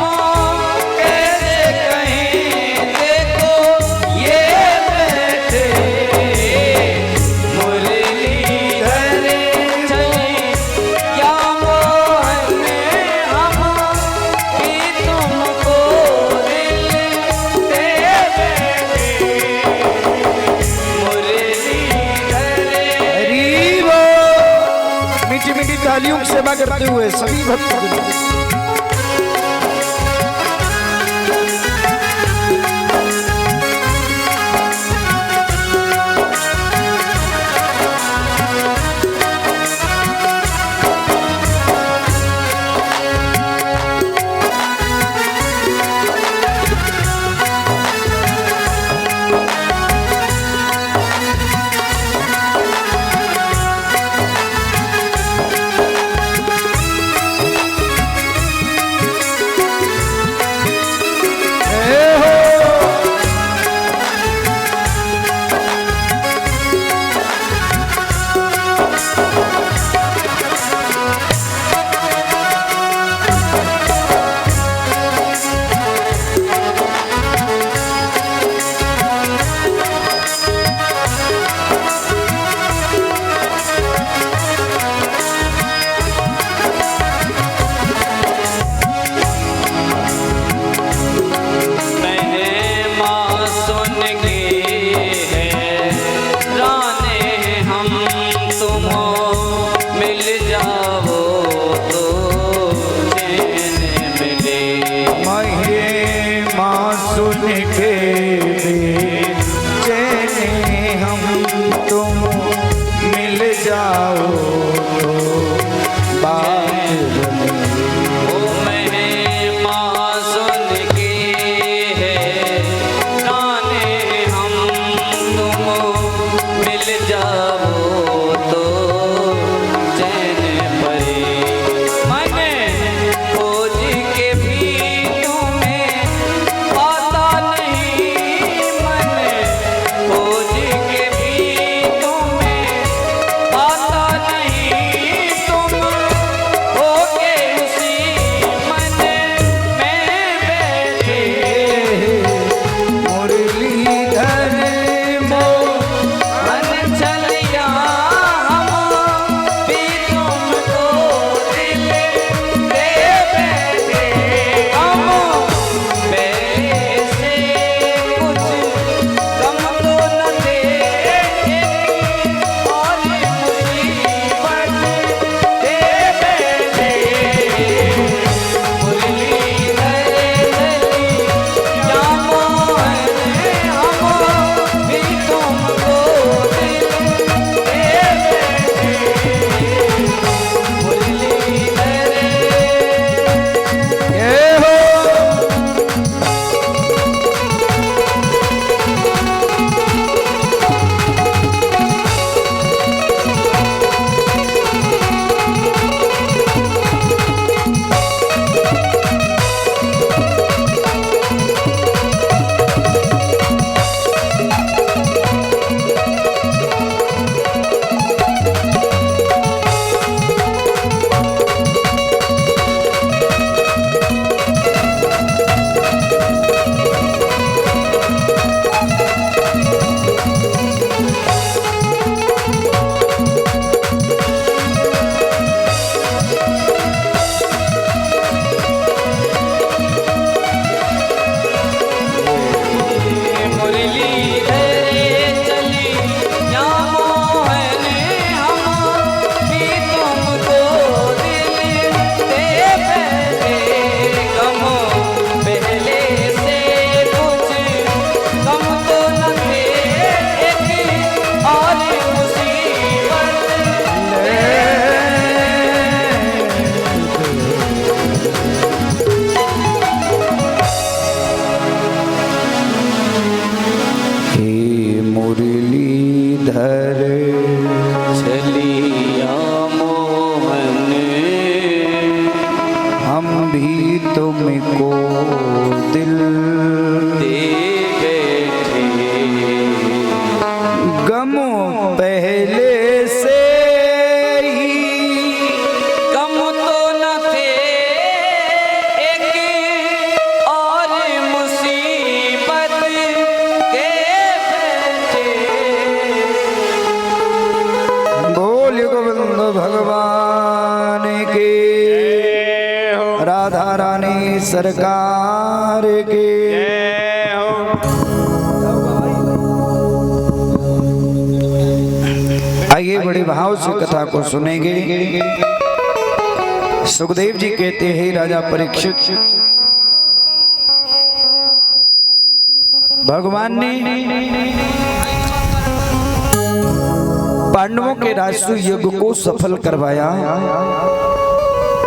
S3: मीठी मीठी तालियों की सेवा करते हुए सभी भक्तजनों सरकार के आइए बड़े भाव से कथा को सुनेंगे। सुखदेव जी कहते हैं, राजा परीक्षित, भगवान ने पांडवों के राजसूय यज्ञ को सफल करवाया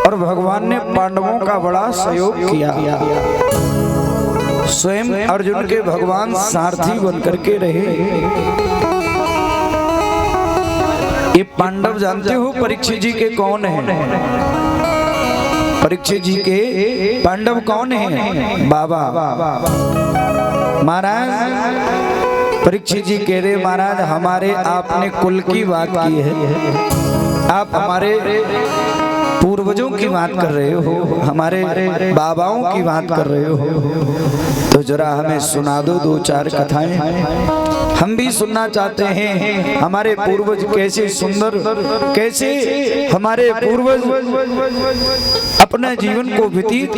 S3: और भगवान ने पांडवों का बड़ा सहयोग किया। स्वयं अर्जुन के भगवान सारथी बनकर के रहे। ये पांडव जानते हो परीक्षित जी के कौन है? परीक्षित जी के पांडव कौन है? बाबा महाराज। परीक्षित जी कह रहे, महाराज हमारे आपने कुल की बात की है, आप हमारे पूर्वजों की बात कर रहे हो, हमारे बाबाओं की बात कर रहे हो, तो जरा हमें सुना दो दो चार कथाएं, हम भी सुनना चाहते हैं। हमारे पूर्वज कैसे सुंदर, कैसे हमारे पूर्वज अपने जीवन को व्यतीत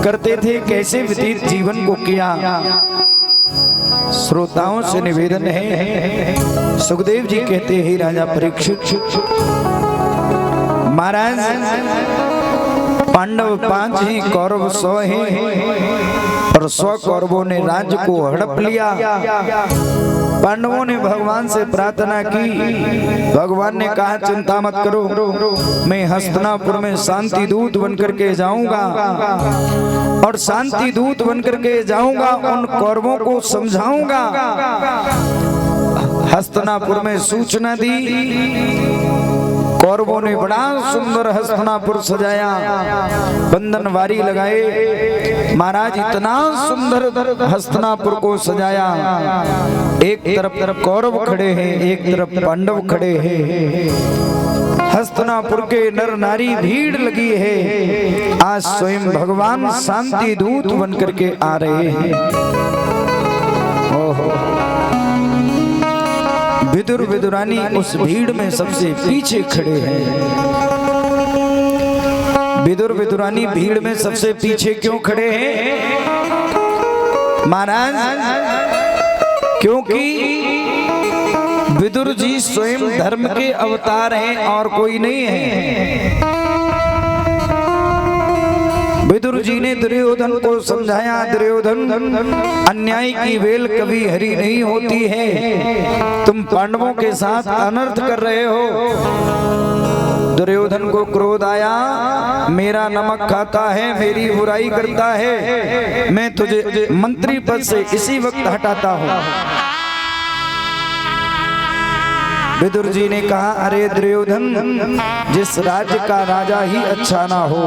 S3: करते थे, कैसे व्यतीत जीवन को किया। श्रोताओं से निवेदन है। सुखदेव जी कहते हैं, राजा परीक्षित, महाराज पांडव 5 ही, कौरव 100 हैं और 100 कौरवों ने राज्य को हड़प लिया। पांडवों ने भगवान से प्रार्थना की। भगवान ने कहा, चिंता मत करो, मैं हस्तिनापुर में शांति दूत बनकर के जाऊंगा और शांति दूत बनकर के जाऊंगा, उन कौरवों को समझाऊंगा। हस्तिनापुर में सूचना दी। कौरवों ने बड़ा सुंदर हस्तिनापुर सजाया, बंधनवारी लगाए। महाराज इतना सुंदर हस्तिनापुर को सजाया, एक तरफ कौरव खड़े हैं, एक तरफ पांडव खड़े हैं। हस्तिनापुर के नर नारी भीड़ लगी है। आज स्वयं भगवान शांति दूत बनकर के आ रहे हैं। ओहो, विदुर विदुरानी उस भीड़ में सबसे पीछे खड़े हैं। विदुर विदुरानी भीड़ में सबसे पीछे क्यों खड़े हैं महाराज? क्योंकि विदुर जी स्वयं धर्म के अवतार हैं और कोई नहीं है। विदुर जी ने दुर्योधन को समझाया, दुर्योधन अन्याय की वेल कभी हरी नहीं होती है, तुम पांडवों के साथ अनर्थ कर रहे हो। दुर्योधन को क्रोध आया, मेरा नमक खाता है, मेरी बुराई करता है, मैं तुझे मंत्री पद से इसी वक्त हटाता हूँ। विदुर जी ने कहा, अरे दुर्योधन, जिस राज्य का राजा ही अच्छा ना हो,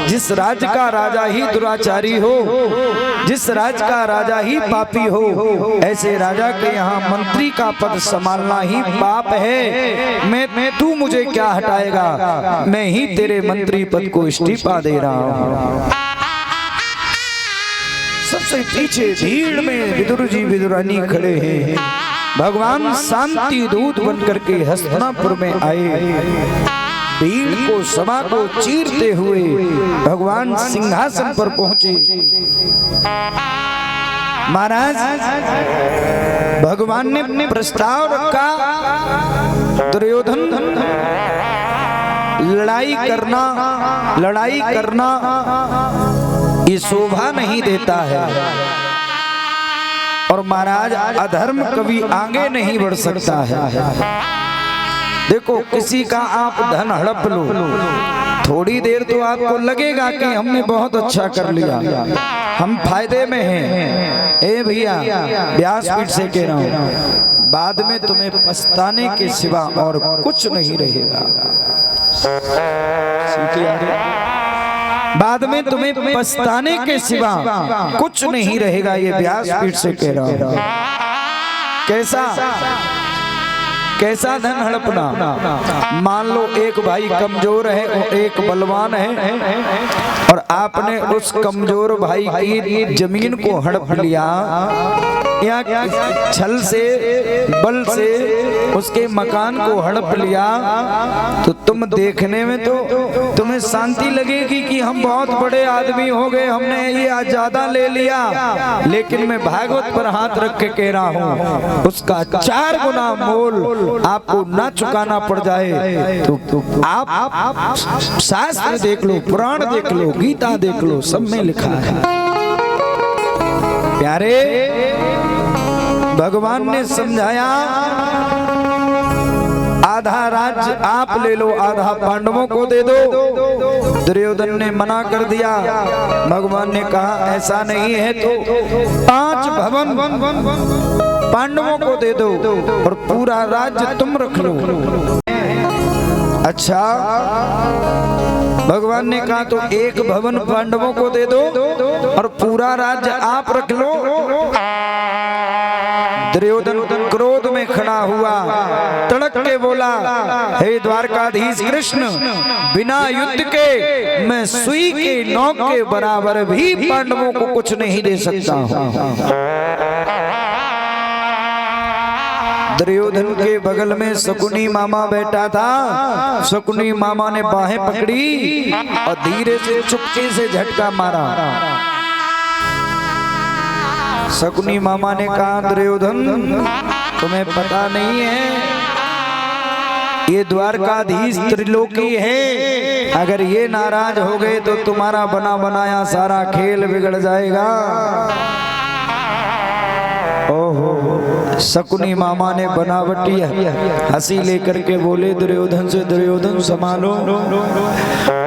S3: जिस राज्य का राजा ही दुराचारी हो, जिस राज्य का राजा ही पापी हो, ऐसे राजा के यहाँ मंत्री का पद संभालना ही पाप है। मैं तू मुझे क्या हटाएगा, मैं ही तेरे मंत्री पद को इस्तीफा दे रहा हूँ। सबसे पीछे भीड़ में विदुर जी विदुरानी खड़े हैं। भगवान शांति दूत बनकर के हस्तिनापुर में आए। भीड़ को, सभा को चीरते हुए भगवान सिंहासन पर पहुंचे। महाराज भगवान ने अपने प्रस्ताव रखा, दुर्योधन लड़ाई करना ये शोभा नहीं देता है, और महाराज अधर्म कभी आगे नहीं बढ़ सकता है। देखो, किसी का आप धन हड़प लो, थोड़ी देर तो आपको लगेगा कि हमने बहुत अच्छा कर लिया, हम फायदे में हैं। ए भैया, व्यासपीठ से कह रहा हूँ, बाद में तुम्हें पछताने के सिवा और कुछ नहीं रहेगा। बाद में तुम्हें पछताने के सिवा कुछ नहीं रहेगा। ये व्यासपीठ से कह रहा हूं। कैसा धन हड़पना। मान लो एक भाई कमजोर है और एक बलवान है, और आपने उस कमजोर भाई की जमीन को हड़प लिया, या छल से, बल से उसके मकान को हड़प लिया, तो तुम देखने में तो तुम्हें शांति लगेगी कि हम बहुत बड़े आदमी हो गए, हमने ये आज ज्यादा ले लिया, लेकिन मैं भागवत पर हाथ रख के कह रहा हूँ उसका 4 गुना मोल आपको ना चुकाना पड़ जाए तो आप शास्त्र देख लो, पुराण देख लो, गीता देख लो, सब में लिखा है। प्यारे, भगवान ने समझाया आधा राज्य आप ले लो, आधा पांडवों को दे दो। दुर्योधन ने मना कर दिया। भगवान ने कहा ऐसा नहीं है तो 5 भवन पांडवों को दे दो और पूरा राज्य तुम रख लो। अच्छा, भगवान ने कहा तो 1 भवन पांडवों को दे दो और पूरा राज्य आप रख लो। दुर्योधन क्रोध में खड़ा हुआ, तड़क के बोला, हे द्वारकाधीश कृष्ण, बिना युद्ध के मैं सुई के नोक के बराबर भी पांडवों को कुछ नहीं दे सकता हूं। दुर्योधन के बगल में शकुनी मामा बैठा था। शकुनी मामा ने बाहें पकड़ी और धीरे से चुपके से झटका मारा। शकुनी मामा ने कहा, दुर्योधन तुम्हें पता नहीं है ये द्वारकाधीश त्रिलोकी है, अगर ये नाराज हो गए तो तुम्हारा बना बनाया सारा खेल बिगड़ जाएगा। ओहो, शकुनी मामा ने बनावटी हंसी लेकर के बोले दुर्योधन से, दुर्योधन संभालो।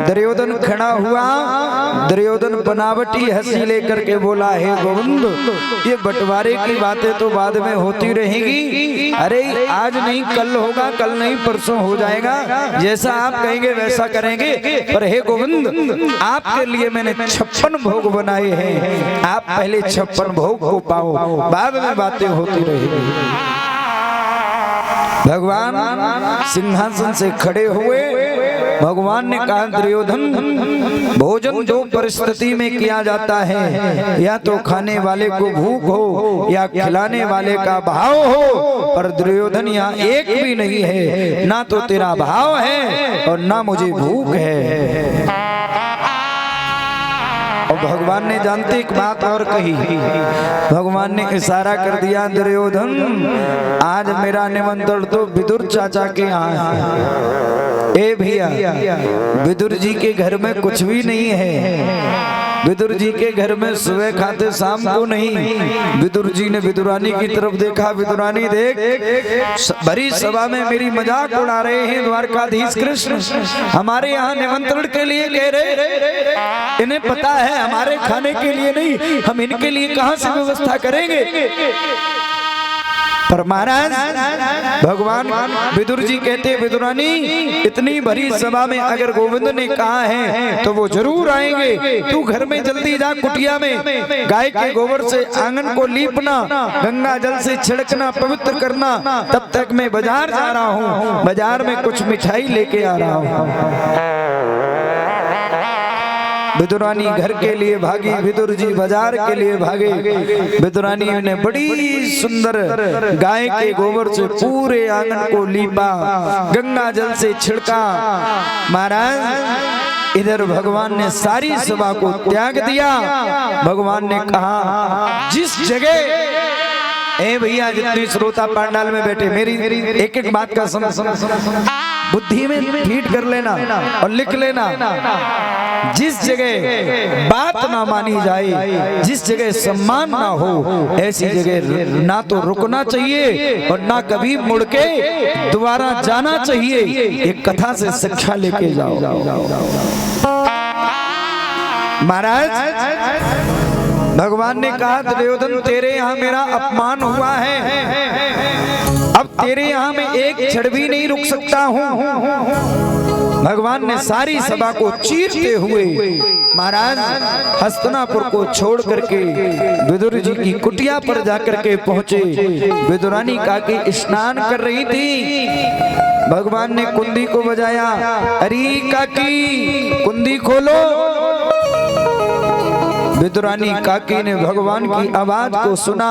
S3: दुर्योधन खड़ा हुआ। दुर्योधन बनावटी हंसी लेकर के बोला, हे गोविंद, ये बंटवारे की बातें तो बाद में होती रहेगी। अरे आज नहीं कल होगा, कल नहीं परसों हो जाएगा, जैसा आप कहेंगे वैसा करेंगे। पर हे गोविंद, आपके लिए मैंने 56 भोग बनाए हैं, आप पहले 56 भोग को पाओ, बाद में बातें होती रहेगी। भगवान सिंहासन से खड़े हुए। भगवान ने कहा, दुर्योधन, भोजन 2 परिस्थिति में किया जाता है, या तो खाने वाले को भूख हो या खिलाने वाले का भाव हो, पर दुर्योधन यहाँ एक भी नहीं है, ना तो तेरा भाव है और ना मुझे भूख है। और भगवान ने जानते एक बात और कही। भगवान ने इशारा कर दिया, दुर्योधन, आज मेरा निमंत्रण तो विदुर चाचा के यहाँ है। ए भैया, विदुर जी के घर में कुछ भी नहीं है। विदुर जी के घर में सुबह खाते शाम को नहीं। विदुर जी ने विदुरानी की तरफ देखा। विदुरानी देख, भरी सभा में मेरी मजाक उड़ा रहे हैं द्वारकाधीश कृष्ण, हमारे यहाँ निमंत्रण के लिए कह रहे, इन्हें पता है हमारे खाने के लिए नहीं, हम इनके लिए कहां से व्यवस्था करेंगे। पर महाराज भगवान विदुर जी कहते, विदुरानी, इतनी भरी सभा में अगर गोविंद ने कहा है तो वो जरूर आएंगे। तू घर में जल्दी जा, कुटिया में गाय के गोबर से आंगन को लीपना, गंगा जल से छिड़कना, पवित्र करना। तब तक मैं बाजार जा रहा हूँ, बाजार में कुछ मिठाई लेके आ रहा हूँ। विदुरानी घर के लिए भागी, विदुर जी बाजार के लिए भागे। विदुरानी ने बड़ी सुंदर गाय के गोबर से पूरे आंगन को लीपा, गंगा जल से छिड़का। महाराज, इधर भगवान ने सारी सभा को त्याग दिया। भगवान ने कहा, जिस जगह, ए भैया जितने श्रोता पंडाल में बैठे, मेरी एक एक बात का बुद्धि में फीड कर लेना और लिख लेना। जिस जगह बात ना मानी जाए, जिस जगह सम्मान ना हो, ऐसी जगह ना तो रुकना चाहिए और ना कभी मुड़ के दोबारा जाना चाहिए। एक कथा से शिक्षा लेके जाओ। महाराज, भगवान ने कहा, दुर्योधन, तेरे यहाँ मेरा अपमान हुआ है, अब तेरे यहाँ मैं एक क्षण भी नहीं रुक सकता हूँ। भगवान ने सारी सभा को चीरते हुए महाराज हस्तिनापुर को छोड़ करके विदुर जी की कुटिया पर जाकर के पहुंचे। विदुरानी काकी स्नान कर रही थी। भगवान ने कुंडी को बजाया, अरे काकी कुंडी खोलो। विदुरानी काकी ने भगवान की आवाज को सुना,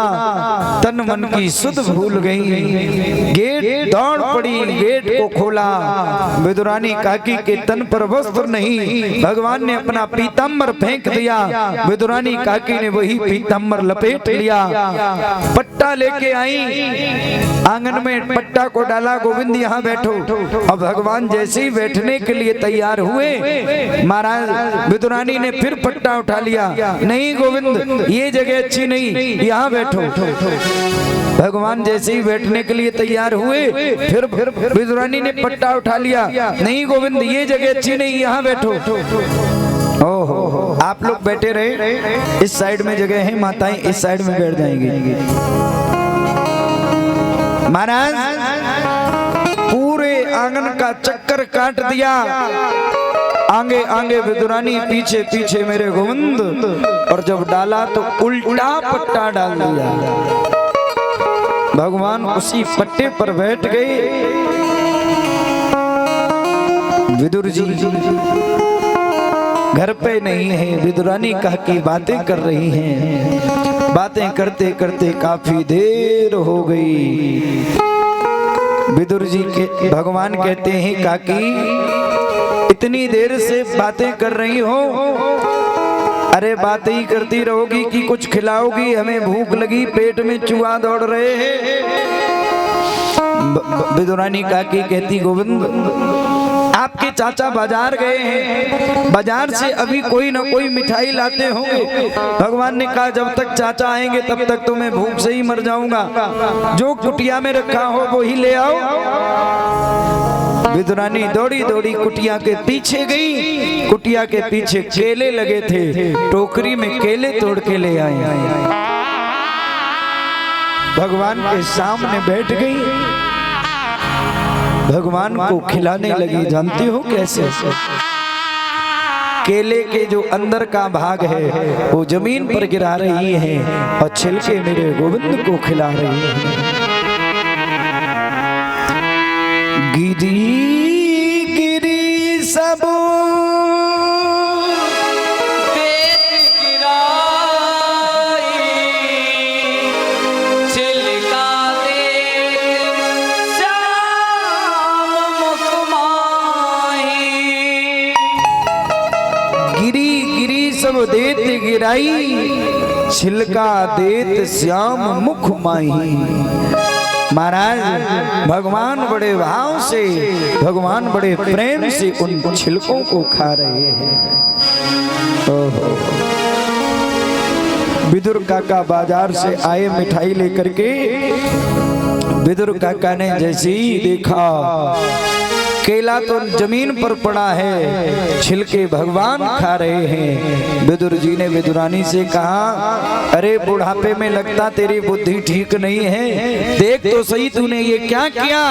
S3: तन मन की सुध भूल गई, गेट दौड़ पड़ी, गेट को खोला। विदुरानी काकी के तन पर वस्त्र नहीं, भगवान ने अपना पीताम्बर फेंक दिया। विदुरानी काकी ने वही पीताम्बर लपेट लिया, पट्टा लेके आई, आंगन में पट्टा को डाला, गोविंद यहाँ बैठो। अब भगवान जैसे ही बैठने के लिए तैयार हुए, महाराज विदुरानी ने फिर पट्टा उठा लिया, नहीं गोविंद ये जगह अच्छी नहीं, यहाँ बैठो। भगवान जैसे ही बैठने के लिए तैयार हुए, फिर विदुरानी ने पट्टा उठा लिया, नहीं गोविंद ये जगह अच्छी नहीं, यहाँ बैठो। ओहो, आप लोग बैठे रहे, इस साइड में जगह है, माताएं इस साइड में बैठ जाएंगी। महाराज पूरे आंगन का चक्कर काट दिया, आगे आगे विदुरानी, पीछे पीछे मेरे गोविंद, और जब डाला तो उल्टा पट्टा डाल दिया। भगवान उसी पट्टे पर बैठ गए। विदुर जी घर पे नहीं है, विदुरानी कहा कि बातें कर रही हैं। बातें करते करते काफी देर हो गई। विदुर जी के भगवान कहते हैं, काकी इतनी देर से बातें कर रही हो, अरे बातें ही करती रहोगी कि कुछ खिलाओगी? हमें भूख लगी, पेट में चूहा दौड़ रहे हैं। विदुरानी काकी कहती, गोविंद आपके चाचा बाजार गए हैं, बाजार से अभी कोई ना कोई मिठाई लाते होंगे। भगवान ने कहा जब तक चाचा आएंगे तब तक तो मैं भूख से ही मर जाऊंगा, जो कुटिया में रखा हो वो ही ले आओ। विदुरानी दौड़ी दौड़ी कुटिया के पीछे गई, कुटिया के पीछे केले लगे थे, टोकरी में केले तोड़ के ले आए, भगवान के सामने बैठ गई, भगवान को खिलाने लगी। जानती हो कैसे? केले के जो अंदर का भाग है वो जमीन पर गिरा रही है और छिलके मेरे गोविंद को खिला रही है। गिरी गिरी सब देत गिराई, छिलका देत श्याम मुख माही। महाराज भगवान बड़े भाव से, भगवान बड़े प्रेम से उन छिलकों को खा रहे हैं। विदुर काका बाजार से आए मिठाई लेकर के। विदुर काका ने जैसे ही देखा केला तो जमीन पर पड़ा है, छिलके भगवान खा रहे हैं। विदुर जी ने विदुरानी से कहा, अरे बुढ़ापे में लगता तेरी बुद्धि ठीक नहीं है, देख तो सही तूने ये क्या किया,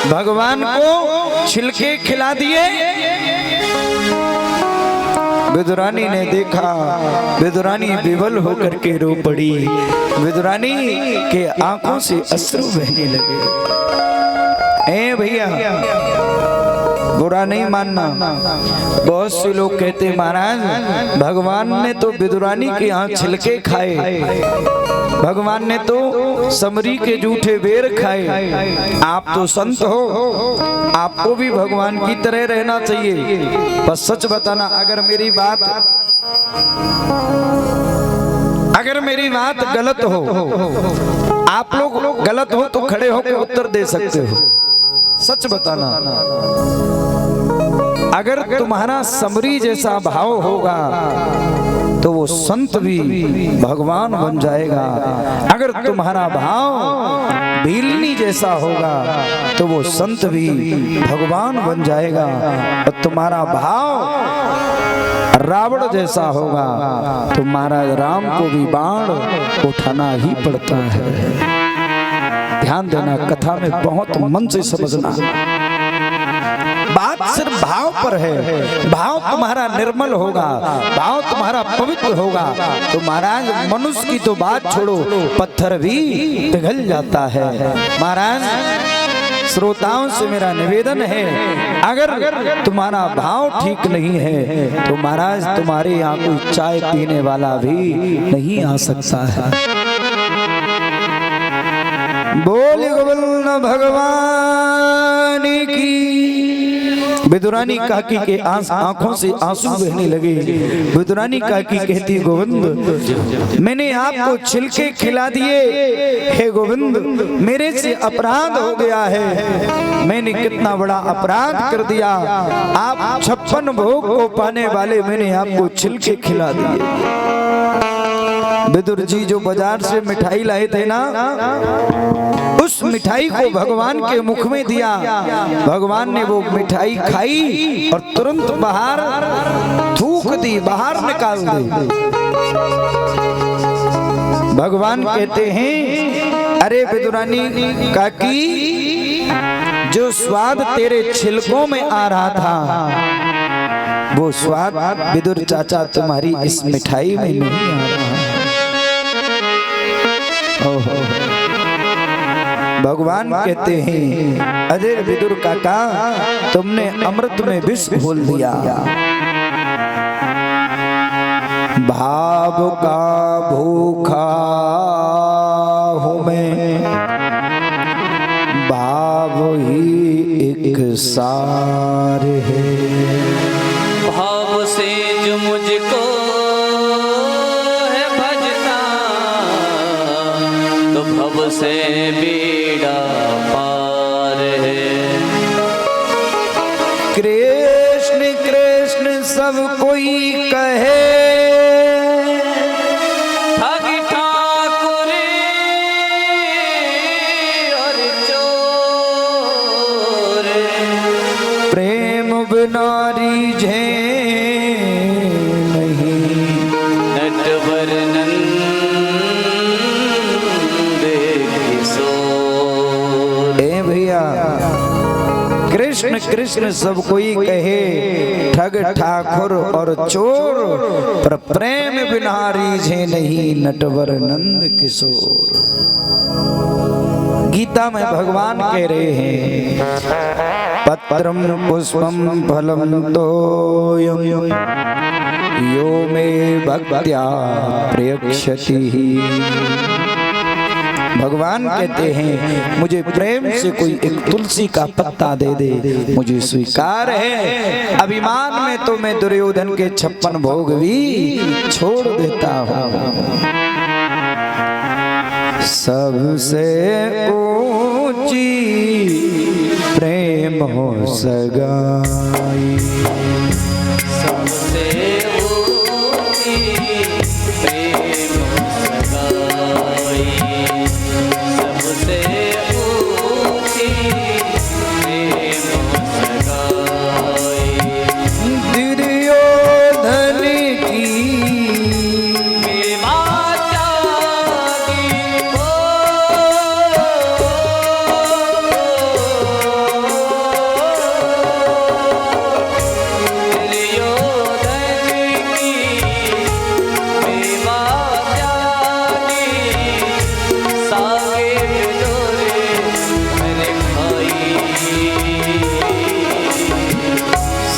S3: भगवान को छिलके खिला दिए। विदुरानी ने देखा, विदुरानी विवल होकर के रो पड़ी, विदुरानी के आंखों से अश्रु बहने लगे। ए भैया बुरा नहीं मानना, बहुत से लोग कहते महाराज भगवान ने तो विदुरानी के यहाँ छिलके खाए, भगवान ने तो समरी के जूठे बेर खाए। आप तो संत हो, आपको भी भगवान की तरह रहना चाहिए। बस सच बताना, अगर मेरी बात गलत हो, आप लोग गलत हो तो खड़े होकर उत्तर दे सकते हो। सच बताना, अगर तुम्हारा समरी जैसा भाव होगा तो वो संत भी भगवान बन जाएगा। अगर तुम्हारा भाव भीलनी जैसा होगा तो वो संत भी भगवान बन जाएगा। और तुम्हारा भाव रावण जैसा होगा तो महाराज राम को भी बाण उठाना ही पड़ता है। ध्यान देना, कथा में बहुत मन से समझना, बात सिर्फ भाव पर है। भाव तुम्हारा निर्मल होगा, भाव तुम्हारा पवित्र होगा तो महाराज मनुष्य की तो बात छोड़ो, पत्थर भी पिघल जाता है। महाराज श्रोताओं से मेरा निवेदन है, अगर तुम्हारा भाव ठीक नहीं है तो महाराज तुम्हारे यहाँ कोई चाय पीने वाला भी नहीं आ सकता है। बोल गोविंद भगवान की। विदुरानी काकी के आंखों से आंसू बहने लगे। विदुरानी काकी कहती, गोविंद मैंने आपको छिलके खिला दिए, हे गोविंद मेरे से अपराध हो गया है, मैंने कितना बड़ा अपराध कर दिया। आप 56 भोग को पाने वाले, मैंने आपको छिलके खिला दिए। विदुर जी जो बाजार से मिठाई लाए थे ना, उस मिठाई को भगवान के मुख में दिया। भगवान ने वो मिठाई खाई और तुरंत बाहर थूक दी, बाहर निकाल दी। भगवान कहते हैं, अरे विदुरानी काकी, जो स्वाद तेरे छिलकों में आ रहा था, वो स्वाद विदुर चाचा तुम्हारी इस मिठाई में नहीं आ रहा। भगवान कहते हैं, अरे विदुर काका, तुमने अमृत में विष घोल दिया। भाव का भूखा हूँ मैं, भाव ही एक सार है।
S2: भाव से जो मुझको है भजता, तो भव से बीड़ा पार है।
S3: कृष्ण कृष्ण सब कोई कहे,
S2: ठग ठाकुर और चोर,
S3: प्रेम बिना रीझे नहीं।
S2: नटवर नंद किशोर।
S3: ए भैया, कृष्ण कृष्ण सब कोई कहे, ठग ठाकुर और चोर, पर प्रेम बिना रीझे नहीं। नटवर नंद किशोर। गीता में भगवान कह रहे हैं, पत्रम पुष्पम फलम तोयम यो मे भक्त्या प्रयक्षति। भगवान कहते हैं, मुझे प्रेम से कोई एक तुलसी का पत्ता दे दे, मुझे स्वीकार है। अभिमान में तो मैं दुर्योधन के 56 भोग भी छोड़ देता हूँ। सबसे ऊंची प्रेम हो सगाई,
S2: सबसे ऊंची प्रेम सगाई, सबसे ऊंची प्रेम सगाई।
S3: दुर्योधन की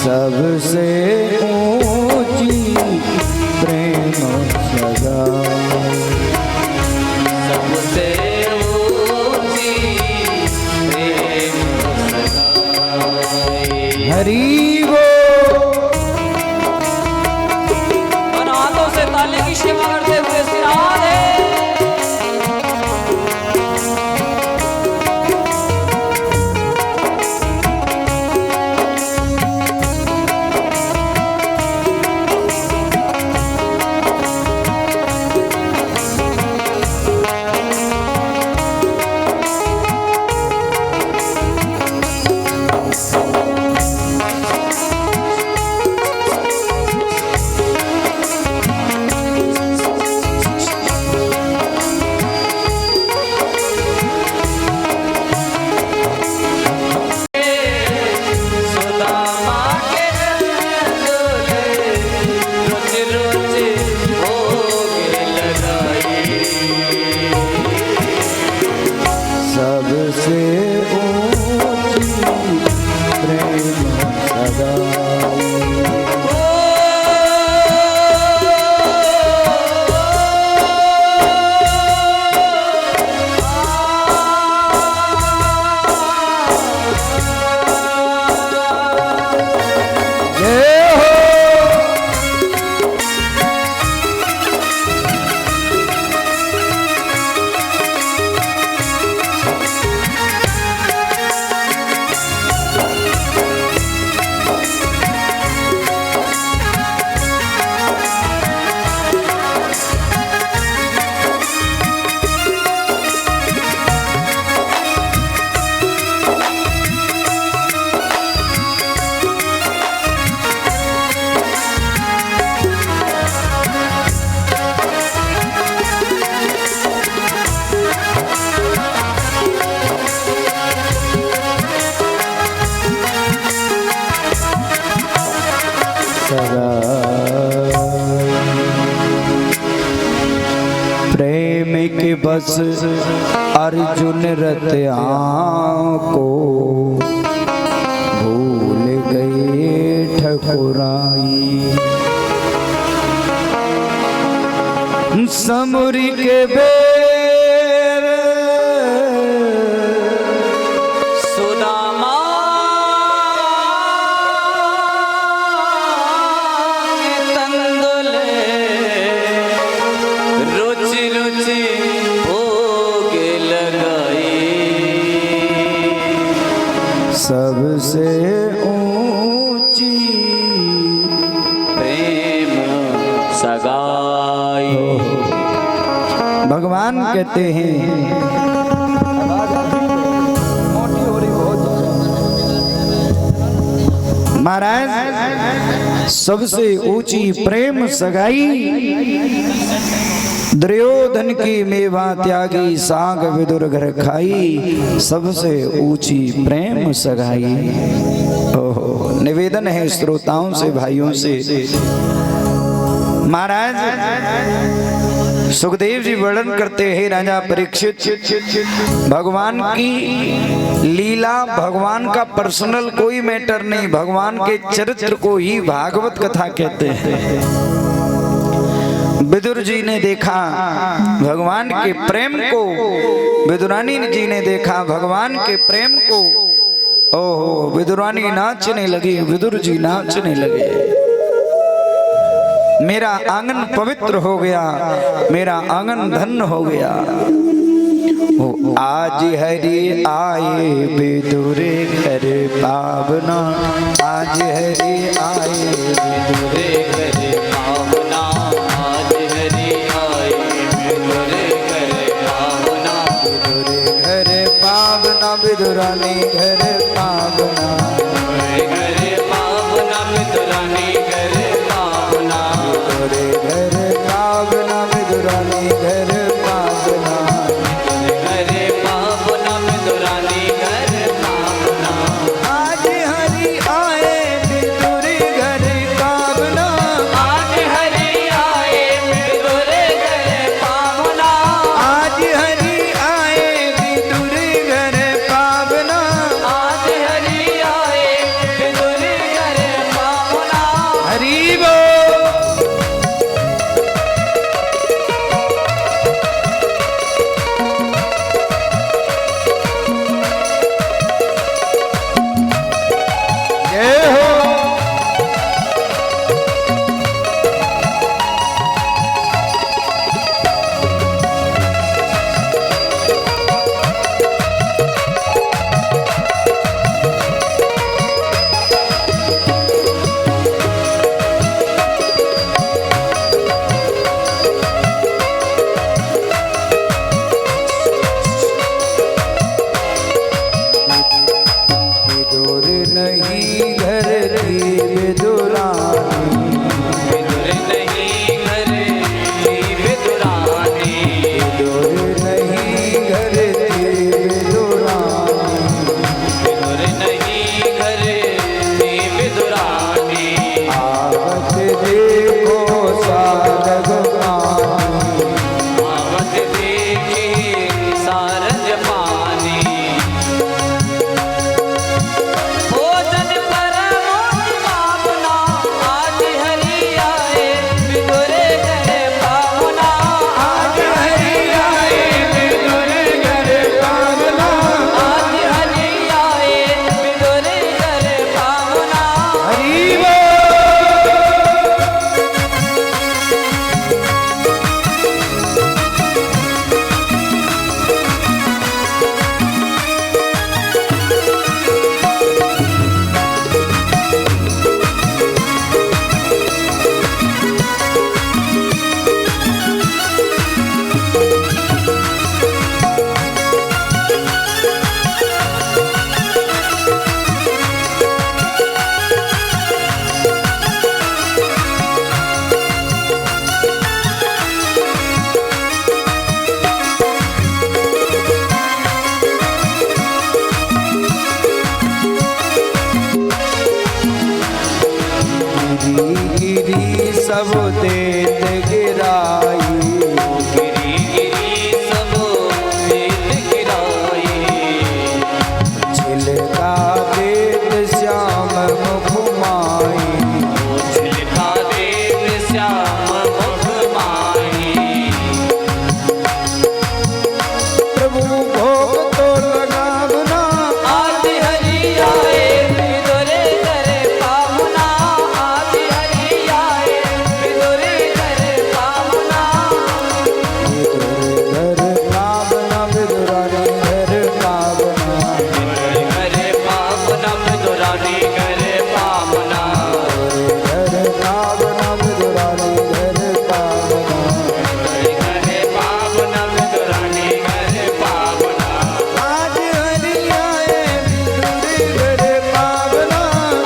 S3: सबसे ऊंची प्रेम सगाई,
S2: सबसे ऊंची प्रेम सगाई।
S3: हरि
S2: हाथों से ताली की सेवा करते हुए सिराने।
S3: प्रेम के बस अर्जुन रत को भूल गए ठकुराई। समुरी के बेर
S2: सुदामा तंदुले रुचि रुचि भोग लगाई।
S3: सबसे ऊंची
S2: प्रेम सगाई।
S3: भगवान कहते हैं महाराज सबसे ऊंची प्रेम सगाई। दुर्योधन की मेवा त्यागी साग विदुर घर खाई। सबसे ऊंची प्रेम सगाई। ओहो निवेदन है श्रोताओं से भाइयों से। महाराज सुखदेव जी वर्णन करते हैं राजा परीक्षित भगवान की लीला, भगवान का पर्सनल कोई मैटर नहीं, भगवान के चरित्र को ही भागवत कथा कहते हैं। विदुर जी ने देखा भगवान के प्रेम को, विदुरानी जी ने देखा भगवान के प्रेम को। ओहो विदुरानी नाचने लगी, विदुर जी नाचने लगे। मेरा आंगन पवित्र हो गया, मेरा आंगन धन्य हो गया। आज हरि आए विदुरे घर पावना। आज हरि आए विदुरे
S2: घर पावना। आज हरि आए विदुरे घर पावना।
S3: विदुरे घर पावना विदुरानी घर पावना।
S2: घर पावना विदुरानी घर पावना।
S3: घर पावना विदुरानी घर पावना।
S2: घर पावना विदुरानी घर पावना।
S3: आज हरि आए विदुरे घर पावना।
S2: आज हरि आए विदुरे घर पावना।
S3: आज हरि आए विदुरे घर पावना।
S2: आज हरि आए विदुरे घर पावना।
S3: गिरी सब देत गिराई,
S2: गिरी गिरी सब देत गिराई,
S3: छिलका देत श्याम मुख माई,
S2: छिलका देत श्याम मुख माही।
S3: प्रभु भोग तो लगावना,
S2: आज हरि आए बिदुरे करे पावना, आज हरि आए बिदुरे करे पावना,
S3: घर पावना विदुरानी घर पावना,
S2: करे पावना बिदुरानी करे पावना,
S3: घर पावना विदुरानी घर पावना,
S2: करे पावना बिदुरानी करे पावना,
S3: आज हरि आए विदुरे घर पावना,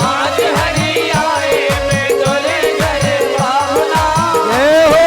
S2: आज हरि आए बिदुरे करे पावना।
S3: जय हो।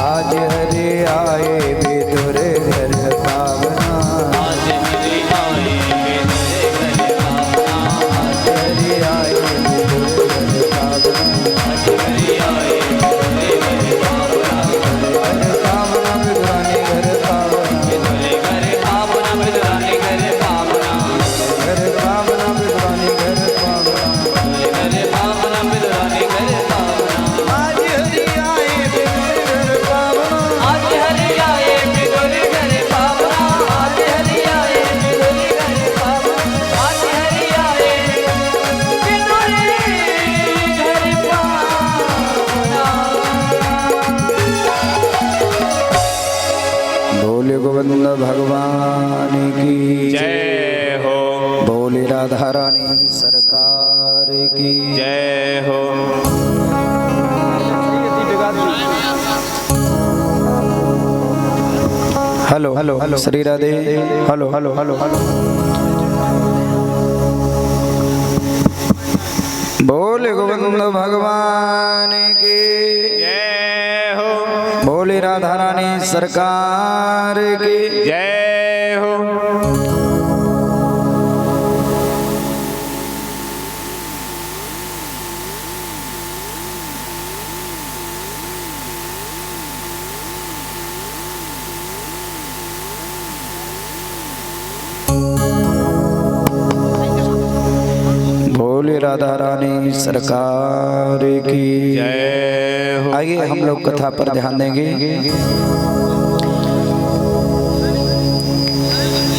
S3: आज हरि आए विदुरे घर पावना,
S2: आज हरि आए बिदुरे करे पावना,
S3: हरि आए विदुरे घर पावना,
S2: आज हरि आए बिदुरे करे पावना,
S3: घर पावना विदुरानी घर पावना,
S2: बिदुरे करे पावना बिदुरानी करे पावना,
S3: घर पावना विदुरानी घर पावना,
S2: बिदुरे करे पावना बिदुरानी करे पावना,
S3: आज हरि आए विदुरे घर पावना,
S2: आज हरि आए बिदुरे करे पावना, आज हरि आए बिदुरे करे पावना, आज हरि आए बिदुरे करे पावना।
S3: बोले गोविंद भगवान की
S1: जय हो,
S3: बोले राधा रानी सरकार की
S1: जय हो।
S3: Hello hello hello Shri Radhe hello hello hello hello बोले गोविंद भगवान की
S1: जय हो,
S3: बोले राधा रानी सरकार की
S1: जय हो।
S3: बोले राधा रानी सरकार की
S1: जय हो।
S3: आइए हम लोग कथा पर ध्यान देंगे।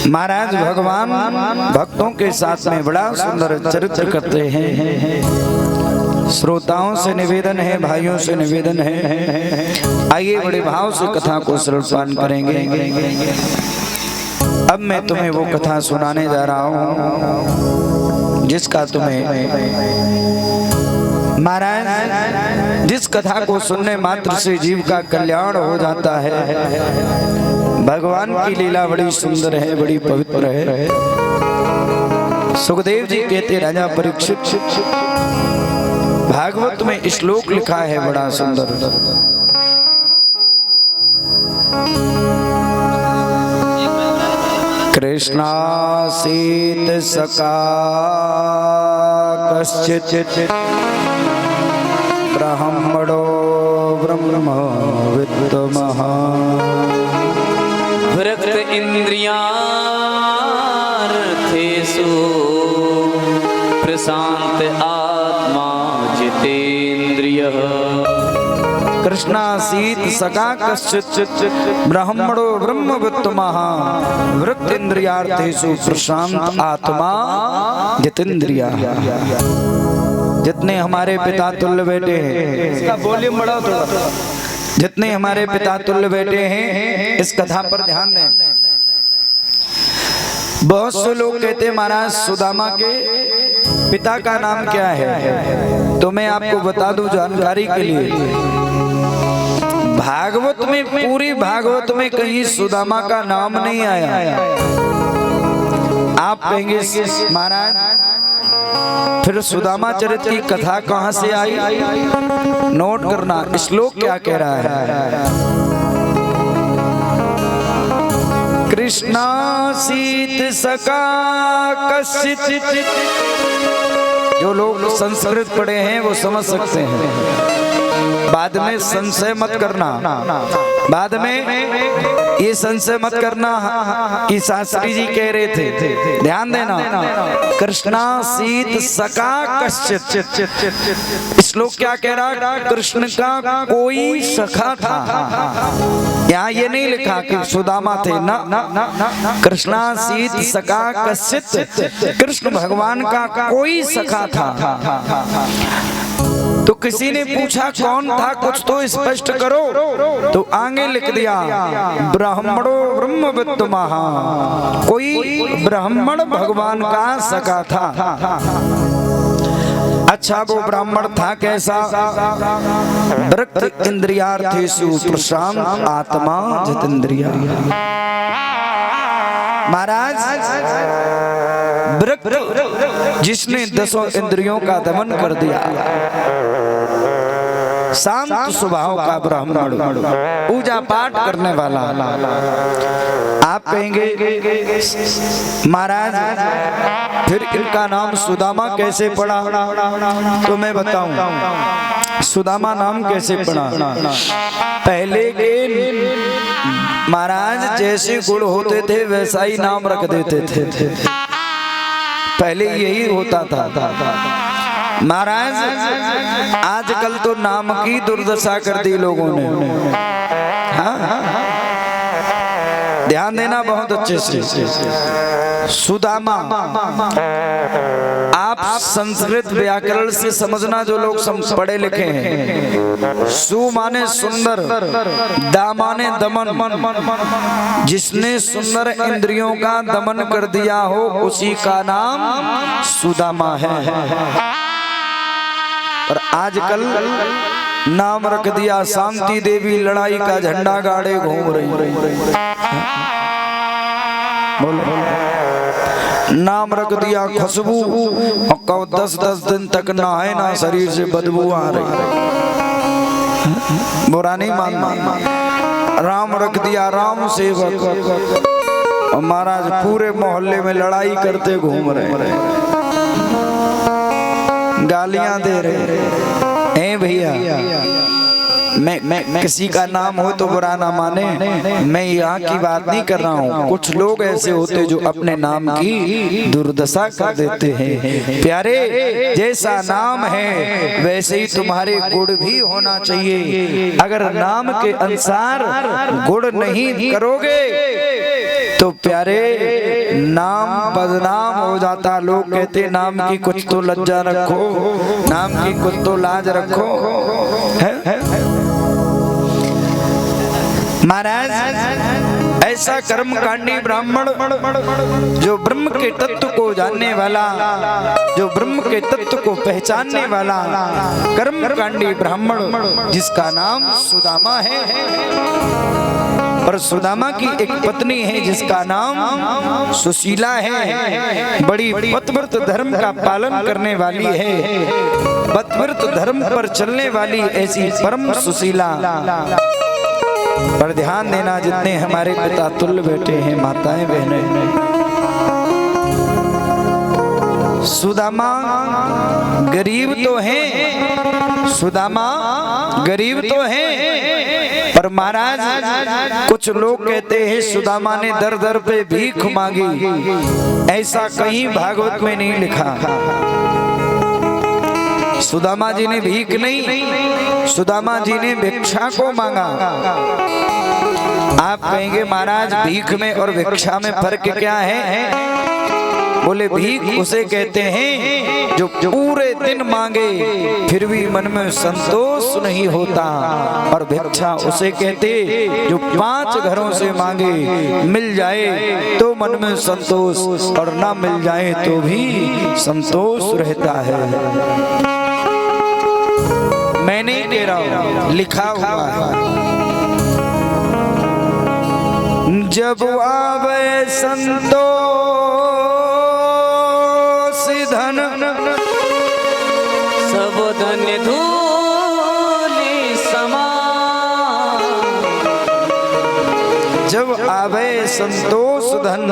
S3: महाराज भगवान भक्तों के साथ में बड़ा सुंदर चरित्र करते हैं। श्रोताओं से निवेदन है, भाइयों से निवेदन है, आइए बड़े भाव से कथा को श्रवण करेंगे। अब मैं तुम्हें वो कथा सुनाने जा रहा हूँ जिसका तुम्हें महाराज, जिस कथा को सुनने मात्र से जीव का कल्याण हो जाता है। भगवान की लीला बड़ी सुंदर है, बड़ी पवित्र है। सुखदेव जी कहते राजा परीक्षित, भागवत में श्लोक लिखा है बड़ा सुंदर। कृष्णासीत सका कश्चित् ब्रह्मणो ब्रह्म विद्मः
S2: वृत्त इंद्रियार्थेषु प्रशांत आत्मा जितेन्द्रियः।
S3: कृष्णासीत सका कश्चित् ब्रह्मणो ब्रह्म विद्मः वृत्त इंद्रियार्थेषु प्रशांत आत्मा जितेन्द्रियः। जितने हमारे पिता तुल्य बेटे हैं, इसका वॉल्यूम बढ़ाओ थोड़ा, जितने हमारे पिता तुल्य बेटे हैं इस कथा पर ध्यान दें। बहुत से लोग कहते हैं महाराज सुदामा के पिता का नाम क्या है, तो मैं आपको बता दूं जानकारी के लिए, भागवत में, पूरी भागवत में कहीं सुदामा का नाम नहीं आया। आप कहेंगे महाराज फिर सुदामा चरित्र की कथा कहां से आई? नोट करना, श्लोक क्या कह रहा है? कृष्णासीत सका कश्चित्। जो लोग संस्कृत पढ़े हैं वो समझ सकते हैं, बाद में संशय मत करना, बाद में ये संशय मत करना कि शास्त्री जी कह रहे थे, ध्यान देना। कृष्णासीत सका कश्चित्, श्लोक क्या कह रहा? कृष्ण का कोई सखा था। यहाँ ये नहीं लिखा कि सुदामा थे, ना, कृष्णासीत सका कश्चित्, कृष्ण भगवान का कोई सखा था। तो किसी ने पूछा कौन था, कुछ तो स्पष्ट करो, तो आगे लिख दिया ब्राह्मणो ब्रह्मविद्मः, कोई ब्राह्मण भगवान का सखा था। अच्छा वो ब्राह्मण था कैसा? वृत्त इंद्रियार्थेषु प्रशांत आत्मा जितेंद्रिया। महाराज वृत्त जिसने 10 इंद्रियों का दमन कर दिया, शांत स्वभाव का ब्राह्मण, पूजा पाठ करने वाला। आप कहेंगे महाराज फिर इनका नाम सुदामा कैसे पड़ा? तो मैं बताऊं सुदामा नाम कैसे पड़ा। पहले के महाराज जैसे गुण होते थे वैसा ही नाम रख देते थे, पहले यही होता था महाराज। आजकल तो नाम की दुर्दशा कर दी लोगों ने। हाँ, ध्यान देना बहुत अच्छे से। सुदामा, आप संस्कृत व्याकरण से समझना, जो लोग पढ़े लिखे हैं। सु माने सुंदर, दा माने दमन, जिसने सुंदर इंद्रियों का दमन कर दिया हो उसी का नाम सुदामा है। और आजकल नाम रख दिया शांति देवी, लड़ाई का झंडा गाड़े घूम रही। नाम रख दिया खुशबू, और 10-10 दिन तक नहाए ना, शरीर से बदबू आ रही। बुरा नहीं मानना। राम रख दिया राम सेवक, और महाराज पूरे मोहल्ले में लड़ाई करते घूम रहे, गालियां दे रहे हैं। भैया मैं किसी का नाम हो तो बुरा ना माने, मैं यहाँ की बात नहीं कर रहा हूँ। कुछ लोग ऐसे होते जो अपने नाम की दुर्दशा कर देते हैं। प्यारे, जैसा नाम है वैसे ही तुम्हारे गुण भी होना चाहिए। अगर नाम के अनुसार गुण नहीं करोगे तो प्यारे नाम बदनाम हो जाता। लोग कहते नाम की कुछ तो लज्जा रखो, नाम की कुछ तो लाज रखो। महाराज ऐसा कर्मकांडी ब्राह्मण, जो ब्रह्म के तत्व को जानने वाला, जो ब्रह्म के तत्व को पहचानने वाला कर्मकांडी ब्राह्मण, जिसका नाम सुदामा है। पर सुदामा की एक पत्नी है जिसका नाम सुशीला है, बड़ी पतिव्रत धर्म का पालन करने वाली है, पतिव्रत धर्म पर चलने वाली ऐसी परम सुशीला। पर ध्यान देना, जितने हमारे पिता तुल्य बेटे हैं, माताएं बहनें, सुदामा गरीब तो हैं, सुदामा गरीब तो हैं, पर महाराज कुछ लोग कहते हैं सुदामा ने दर दर पे भीख मांगी। ऐसा कहीं भागवत में नहीं लिखा। सुदामा जी ने भीख नहीं, सुदामा जी ने भिक्षा को मांगा। आप कहेंगे महाराज भीख में और भिक्षा में फर्क क्या है? बोले भीख उसे कहते हैं जो पूरे दिन मांगे फिर भी मन में संतोष नहीं होता, और भिक्षा उसे कहते जो 5 घरों से मांगे, मिल जाए तो मन में संतोष और ना मिल जाए तो भी संतोष रहता है। मैं नहीं कह रहा हूं, लिखा हुआ है। जब आवे संतोष धन
S2: सब धन धूलि समान।
S3: जब आवे संतोष धन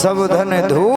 S3: सब धन धूल